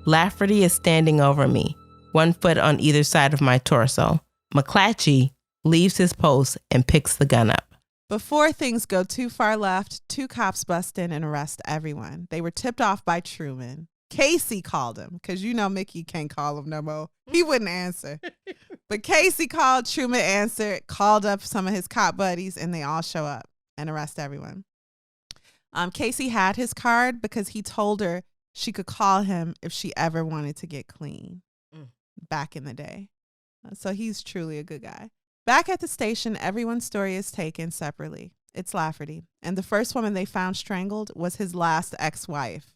[SPEAKER 1] Lafferty is standing over me, one foot on either side of my torso. McClatchy leaves his post and picks the gun up.
[SPEAKER 2] Before things go too far left, 2 cops bust in and arrest everyone. They were tipped off by Truman. Casey called him, because you know Mickey can't call him no more. He wouldn't answer. But Casey called, Truman answered, called up some of his cop buddies, and they all show up and arrest everyone. Casey had his card because he told her she could call him if she ever wanted to get clean back in the day. So he's truly a good guy. Back at the station, everyone's story is taken separately. It's Lafferty. And the first woman they found strangled was his last ex-wife.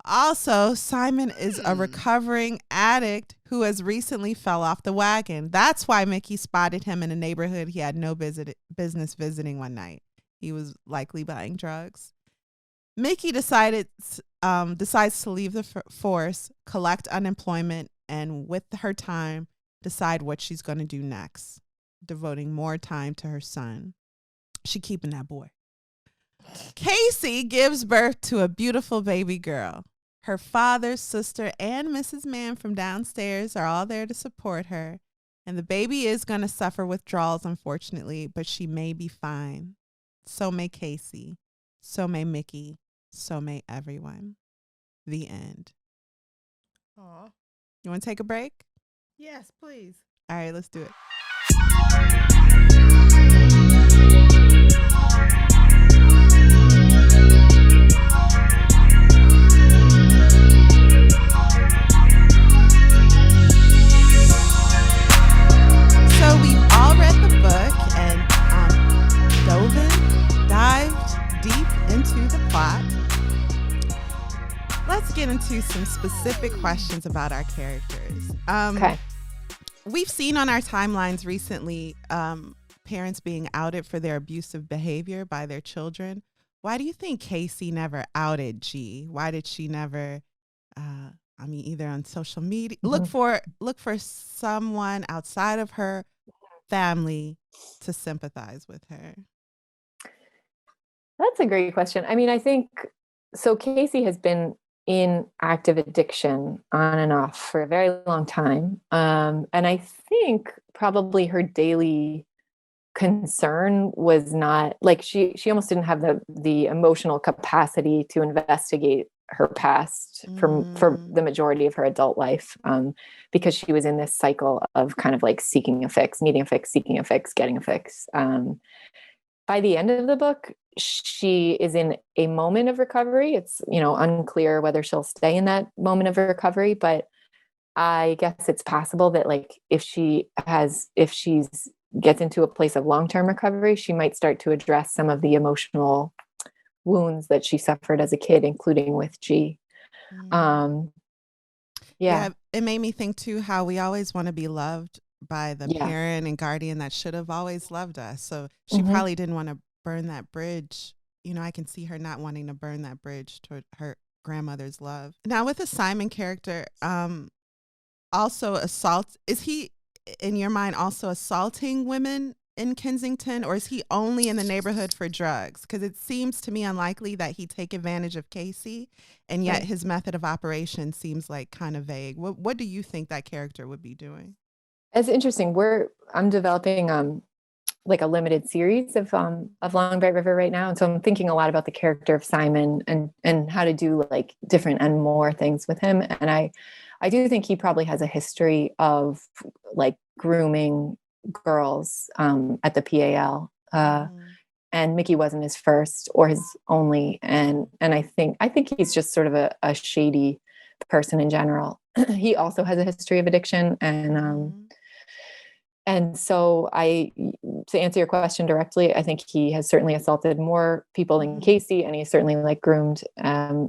[SPEAKER 2] Also, Simon is a recovering addict who has recently fell off the wagon. That's why Mickey spotted him in a neighborhood he had no business visiting one night. He was likely buying drugs. Mickey decides to leave the force, collect unemployment, and with her time, decide what she's going to do next, devoting more time to her son. She keeping that boy. Casey gives birth to a beautiful baby girl. Her father, sister, and Mrs. Mann from downstairs are all there to support her. And the baby is going to suffer withdrawals, unfortunately, but she may be fine. So may Casey. So may Mickey. So may everyone. The end.
[SPEAKER 1] Aw.
[SPEAKER 2] You want to take a break?
[SPEAKER 1] Yes, please.
[SPEAKER 2] All right, let's do it. So we've all read the book and dived deep into the plot. Let's get into some specific questions about our characters.
[SPEAKER 3] Okay.
[SPEAKER 2] We've seen on our timelines recently parents being outed for their abusive behavior by their children. Why do you think Casey never outed G? Why did she never, either on social media, look for someone outside of her family to sympathize with her?
[SPEAKER 3] That's a great question. I mean, I think so. Casey has been in active addiction on and off for a very long time. And I think probably her daily concern was not like she almost didn't have the emotional capacity to investigate her past for the majority of her adult life, because she was in this cycle of kind of like seeking a fix, needing a fix, seeking a fix, getting a fix. By the end of the book, she is in a moment of recovery. It's, unclear whether she'll stay in that moment of recovery, but I guess it's possible that like if she's gets into a place of long-term recovery, she might start to address some of the emotional wounds that she suffered as a kid, including with G. Yeah.
[SPEAKER 2] Yeah, it made me think too how we always want to be loved by the
[SPEAKER 3] Yeah.
[SPEAKER 2] parent and guardian that should have always loved us. So she probably didn't want to burn that bridge. I can see her not wanting to burn that bridge toward her grandmother's love. Now with the Simon character, also is he in your mind also assaulting women in Kensington, or is he only in the neighborhood for drugs? Because it seems to me unlikely that he'd take advantage of Casey, and yet his method of operation seems like kind of vague. What do you think that character would be doing?
[SPEAKER 3] It's interesting. I'm developing like a limited series of Long Bright River right now, and so I'm thinking a lot about the character of Simon and how to do like different and more things with him. And I do think he probably has a history of like grooming girls at the PAL. And Mickey wasn't his first or his only. And I think he's just sort of a shady person in general. He also has a history of addiction. And so to answer your question directly, I think he has certainly assaulted more people than Casey, and he's certainly like groomed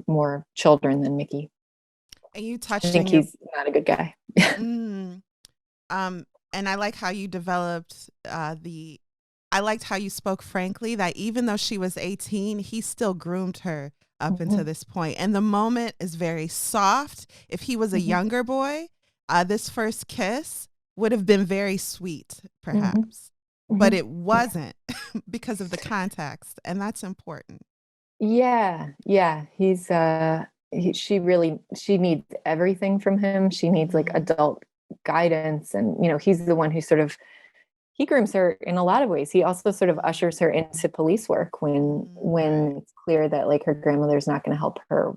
[SPEAKER 3] more children than Mickey.
[SPEAKER 2] And you touched
[SPEAKER 3] I think he's not a good guy.
[SPEAKER 2] And I like how you developed I liked how you spoke frankly that even though she was 18, he still groomed her up into this point. And the moment is very soft. If he was a younger boy, this first kiss would have been very sweet, perhaps. But it wasn't because of the context. And that's important.
[SPEAKER 3] Yeah. He's she needs everything from him. She needs like adult guidance, and he's the one who sort of he grooms her in a lot of ways. He also sort of ushers her into police work when it's clear that like her grandmother's not going to help her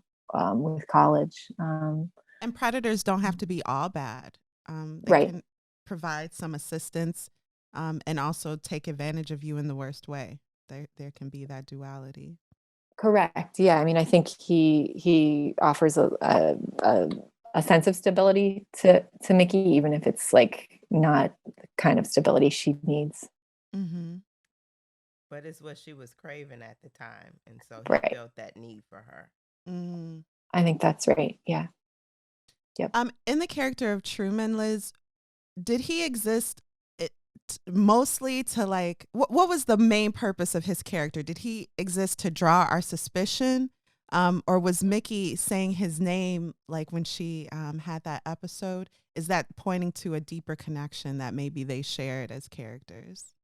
[SPEAKER 3] with college.
[SPEAKER 2] And predators don't have to be all bad. They can provide some assistance and also take advantage of you in the worst way. There can be that duality.
[SPEAKER 3] Correct. Yeah. I mean, I think he offers a sense of stability to Mickey, even if it's like not the kind of stability she needs.
[SPEAKER 1] But it's what she was craving at the time, and so he felt that need for her.
[SPEAKER 3] I think that's right. Yeah.
[SPEAKER 2] Yep. In the character of Truman, Liz, did he exist mostly to like what was the main purpose of his character? Did he exist to draw our suspicion, or was Mickey saying his name like when she had that episode? Is that pointing to a deeper connection that maybe they shared as characters?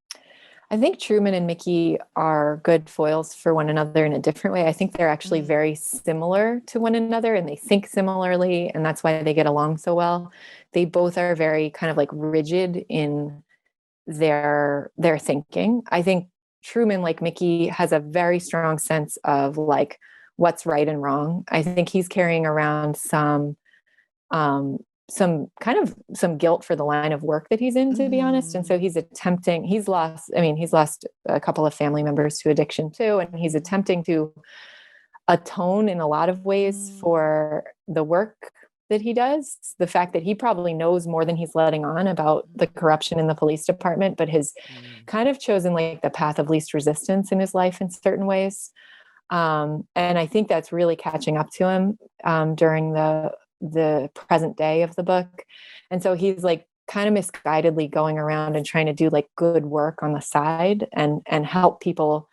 [SPEAKER 3] I think Truman and Mickey are good foils for one another in a different way. I think they're actually very similar to one another, and they think similarly, and that's why they get along so well. They both are very kind of like rigid in their thinking. I think Truman, like Mickey, has a very strong sense of like what's right and wrong. I think he's carrying around some guilt for the line of work that he's in, to be honest. And so he's lost a couple of family members to addiction too. And he's attempting to atone in a lot of ways for the work that he does. The fact that he probably knows more than he's letting on about the corruption in the police department, but has kind of chosen like the path of least resistance in his life in certain ways. And I think that's really catching up to him during the present day of the book. And so he's like kind of misguidedly going around and trying to do like good work on the side and help people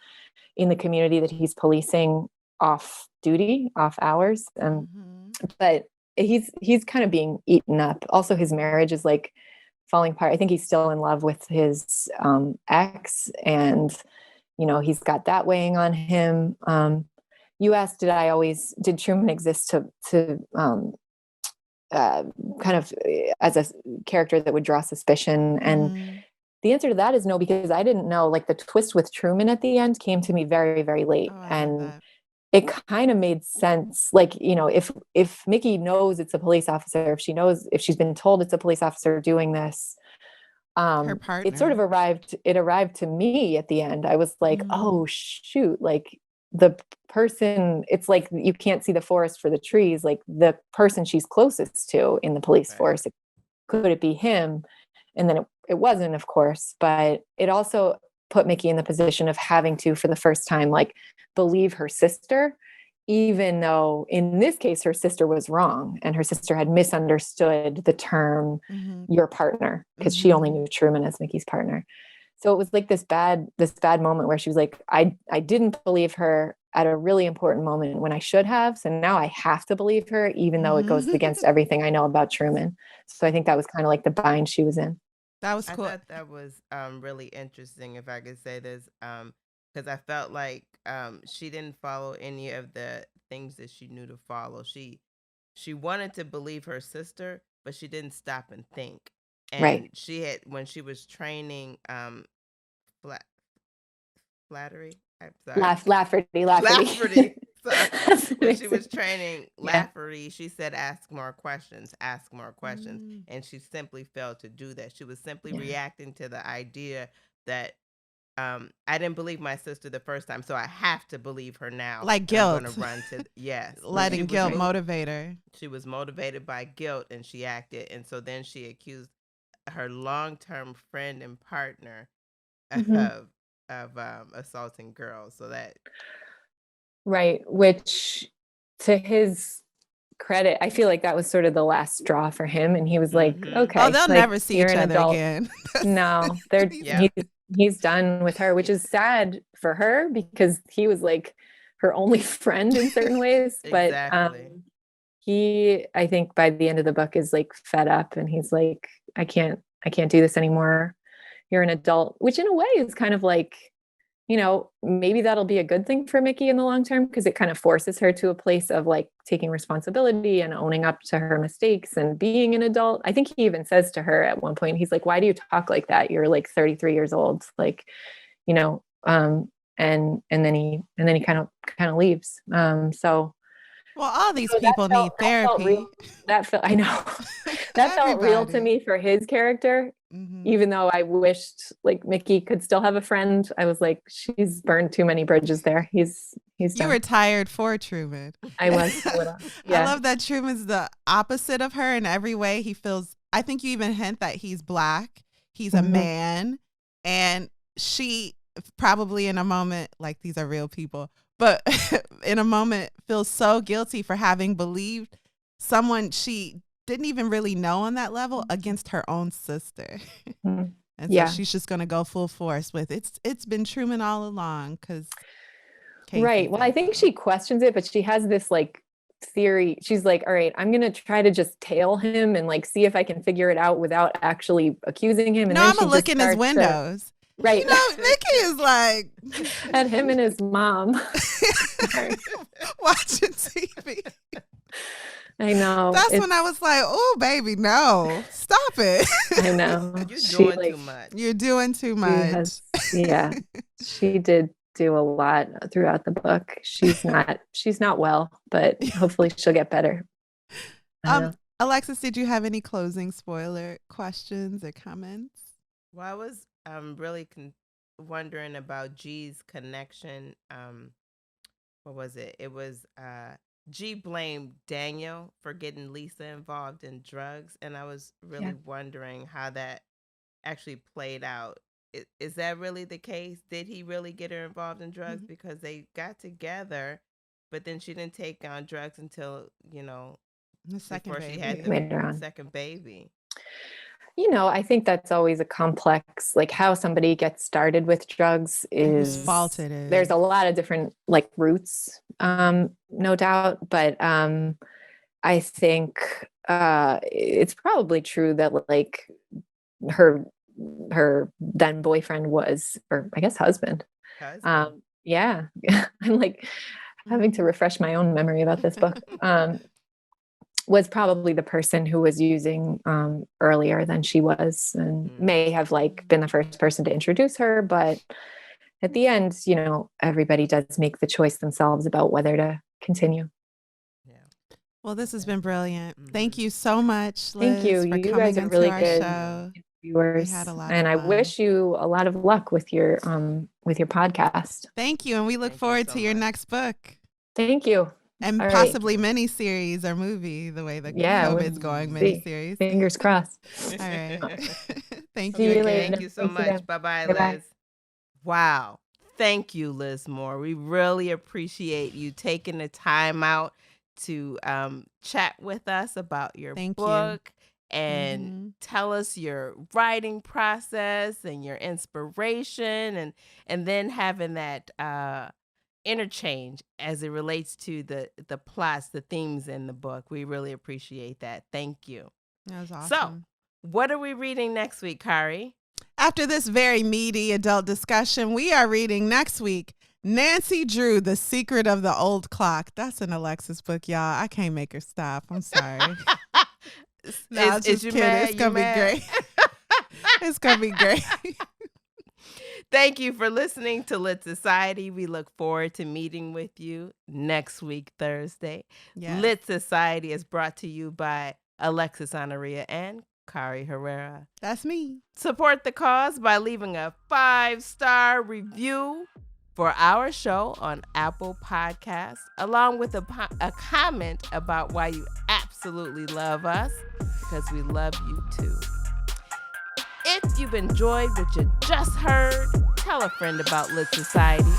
[SPEAKER 3] in the community that he's policing off duty, off hours. But he's kind of being eaten up. Also, his marriage is like falling apart. I think he's still in love with his ex, and he's got that weighing on him. you asked, did Truman exist to kind of as a character that would draw suspicion? And the answer to that is no, because I didn't know, like the twist with Truman at the end came to me very, very late. And it kind of made sense. Like, you know, if Mickey knows it's a police officer, if she's been told it's a police officer doing this,
[SPEAKER 2] her partner.
[SPEAKER 3] It arrived to me at the end. I was like, oh shoot, like the person, it's like you can't see the forest for the trees. Like the person she's closest to in the police force, could it be him? And then it wasn't, of course, but it also put Mickey in the position of having to, for the first time, like believe her sister, even though in this case, her sister was wrong and her sister had misunderstood the term your partner, because she only knew Truman as Mickey's partner. So it was like this bad moment where she was like, I didn't believe her at a really important moment when I should have. So now I have to believe her, even though it goes against everything I know about Truman. So I think that was kind of like the bind she was in.
[SPEAKER 2] That was cool.
[SPEAKER 1] I thought that was really interesting, if I could say this, because I felt like she didn't follow any of the things that she knew to follow. She wanted to believe her sister, but she didn't stop and think. And she had, when she was training Flattery. I'm sorry.
[SPEAKER 3] Lafferty.
[SPEAKER 1] Sorry. When she was training Lafferty, she said, ask more questions. And she simply failed to do that. She was simply reacting to the idea that I didn't believe my sister the first time, so I have to believe her now.
[SPEAKER 2] Like guilt.
[SPEAKER 1] I'm going to run to, yes.
[SPEAKER 2] Letting guilt motivate her.
[SPEAKER 1] She was motivated by guilt, and she acted. And so then she accused her long-term friend and partner of assaulting girls. So that,
[SPEAKER 3] right, which to his credit, I feel like that was sort of the last straw for him, and he was like, okay,
[SPEAKER 2] oh, they'll
[SPEAKER 3] like,
[SPEAKER 2] never see each other again.
[SPEAKER 3] No, he's done with her, which is sad for her because he was like her only friend in certain ways.
[SPEAKER 1] Exactly.
[SPEAKER 3] But I think by the end of the book is like fed up, and he's like, I can't do this anymore. You're an adult, which in a way is kind of like, you know, maybe that'll be a good thing for Mickey in the long term, because it kind of forces her to a place of like taking responsibility and owning up to her mistakes and being an adult. I think he even says to her at one point, he's like, why do you talk like that? You're like 33 years old. Like, you know, and then he kind of leaves. So,
[SPEAKER 2] well, all these people need therapy.
[SPEAKER 3] That felt real to me for his character. Even though I wished like Mickey could still have a friend, I was like, she's burned too many bridges there. He's
[SPEAKER 2] you were tired for Truman.
[SPEAKER 3] I was a little. Yeah.
[SPEAKER 2] I love that Truman's the opposite of her in every way. He feels, I think you even hint that he's Black, he's a man, and she probably in a moment, like these are real people, but in a moment feels so guilty for having believed someone she didn't even really know on that level against her own sister. And so she's just going to go full force with it's been Truman all along, because
[SPEAKER 3] right. Well, I think she questions it, but she has this like theory. She's like, all right, I'm going to try to just tail him and like see if I can figure it out without actually accusing him. And
[SPEAKER 2] no, I'm going to look in his windows.
[SPEAKER 3] Right.
[SPEAKER 2] You know, Mickey is like
[SPEAKER 3] at him and his mom
[SPEAKER 2] watching TV.
[SPEAKER 3] I know.
[SPEAKER 2] That's when I was like, oh, baby, no, stop it.
[SPEAKER 3] I know.
[SPEAKER 1] You're doing too much.
[SPEAKER 2] You're doing too much.
[SPEAKER 3] She did do a lot throughout the book. She's not well, but hopefully she'll get better.
[SPEAKER 2] Alexis, did you have any closing spoiler questions or comments?
[SPEAKER 1] Well, I was really wondering about G's connection. What was it? It was G blamed Daniel for getting Lisa involved in drugs, and I was really wondering how that actually played out. Is that really the case? Did he really get her involved in drugs? Because they got together, but then she didn't take on drugs until, you know, before she had the second baby.
[SPEAKER 3] You know, I think that's always a complex, like how somebody gets started with drugs is
[SPEAKER 2] faulted.
[SPEAKER 3] There's a lot of different like roots, no doubt. But I think it's probably true that like her then boyfriend was, or I guess husband. Yeah. I'm like, having to refresh my own memory about this book, was probably the person who was using earlier than she was, and may have like been the first person to introduce her. But at the end, you know, everybody does make the choice themselves about whether to continue.
[SPEAKER 2] Well, this has been brilliant. Thank you so much, Liz,
[SPEAKER 3] Thank you.
[SPEAKER 2] for
[SPEAKER 3] You
[SPEAKER 2] coming
[SPEAKER 3] guys are
[SPEAKER 2] into
[SPEAKER 3] really
[SPEAKER 2] our
[SPEAKER 3] good
[SPEAKER 2] show.
[SPEAKER 3] viewers,
[SPEAKER 2] We had a lot
[SPEAKER 3] and
[SPEAKER 2] of
[SPEAKER 3] I
[SPEAKER 2] fun.
[SPEAKER 3] wish you a lot of luck with your podcast.
[SPEAKER 2] Thank you, and we look
[SPEAKER 1] Thank you
[SPEAKER 2] forward
[SPEAKER 1] so
[SPEAKER 2] to your
[SPEAKER 1] much.
[SPEAKER 2] next book.
[SPEAKER 3] Thank you.
[SPEAKER 2] And
[SPEAKER 3] All right.
[SPEAKER 2] possibly miniseries or movie, the way the COVID's going,
[SPEAKER 3] see.
[SPEAKER 2] miniseries.
[SPEAKER 3] Fingers crossed.
[SPEAKER 2] All right. Thank
[SPEAKER 3] See
[SPEAKER 2] you
[SPEAKER 3] you
[SPEAKER 2] again.
[SPEAKER 3] later.
[SPEAKER 1] Thank you so
[SPEAKER 3] Thanks
[SPEAKER 1] much.
[SPEAKER 3] again.
[SPEAKER 1] Bye-bye,
[SPEAKER 3] Bye-bye.
[SPEAKER 1] Liz. Wow. Thank you, Liz Moore. We really appreciate you taking the time out to chat with us about your
[SPEAKER 2] Thank you.
[SPEAKER 1] book and tell us your writing process and your inspiration, and then having that interchange as it relates to the plots, the themes in the book. We really appreciate that. Thank you.
[SPEAKER 2] That was awesome.
[SPEAKER 1] So, what are we reading next week, Kari?
[SPEAKER 2] After this very meaty adult discussion, we are reading next week Nancy Drew, The Secret of the Old Clock. That's an Alexis book, y'all. I can't make her stop. I'm sorry. No,
[SPEAKER 1] Is you mad?
[SPEAKER 2] It's going to be great. It's going to be great.
[SPEAKER 1] Thank you for listening to Lit Society. We look forward to meeting with you next week, Thursday.
[SPEAKER 2] Yes.
[SPEAKER 1] Lit Society is brought to you by Alexis Honoria and Kari Herrera.
[SPEAKER 2] That's me.
[SPEAKER 1] Support the cause by leaving a 5-star review for our show on Apple Podcasts, along with a comment about why you absolutely love us, because we love you too. If you've enjoyed what you just heard, tell a friend about Lit Society.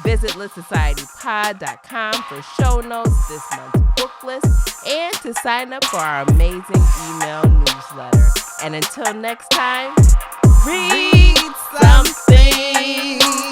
[SPEAKER 1] Visit litsocietypod.com for show notes, this month's book list, and to sign up for our amazing email newsletter. And until next time, read something.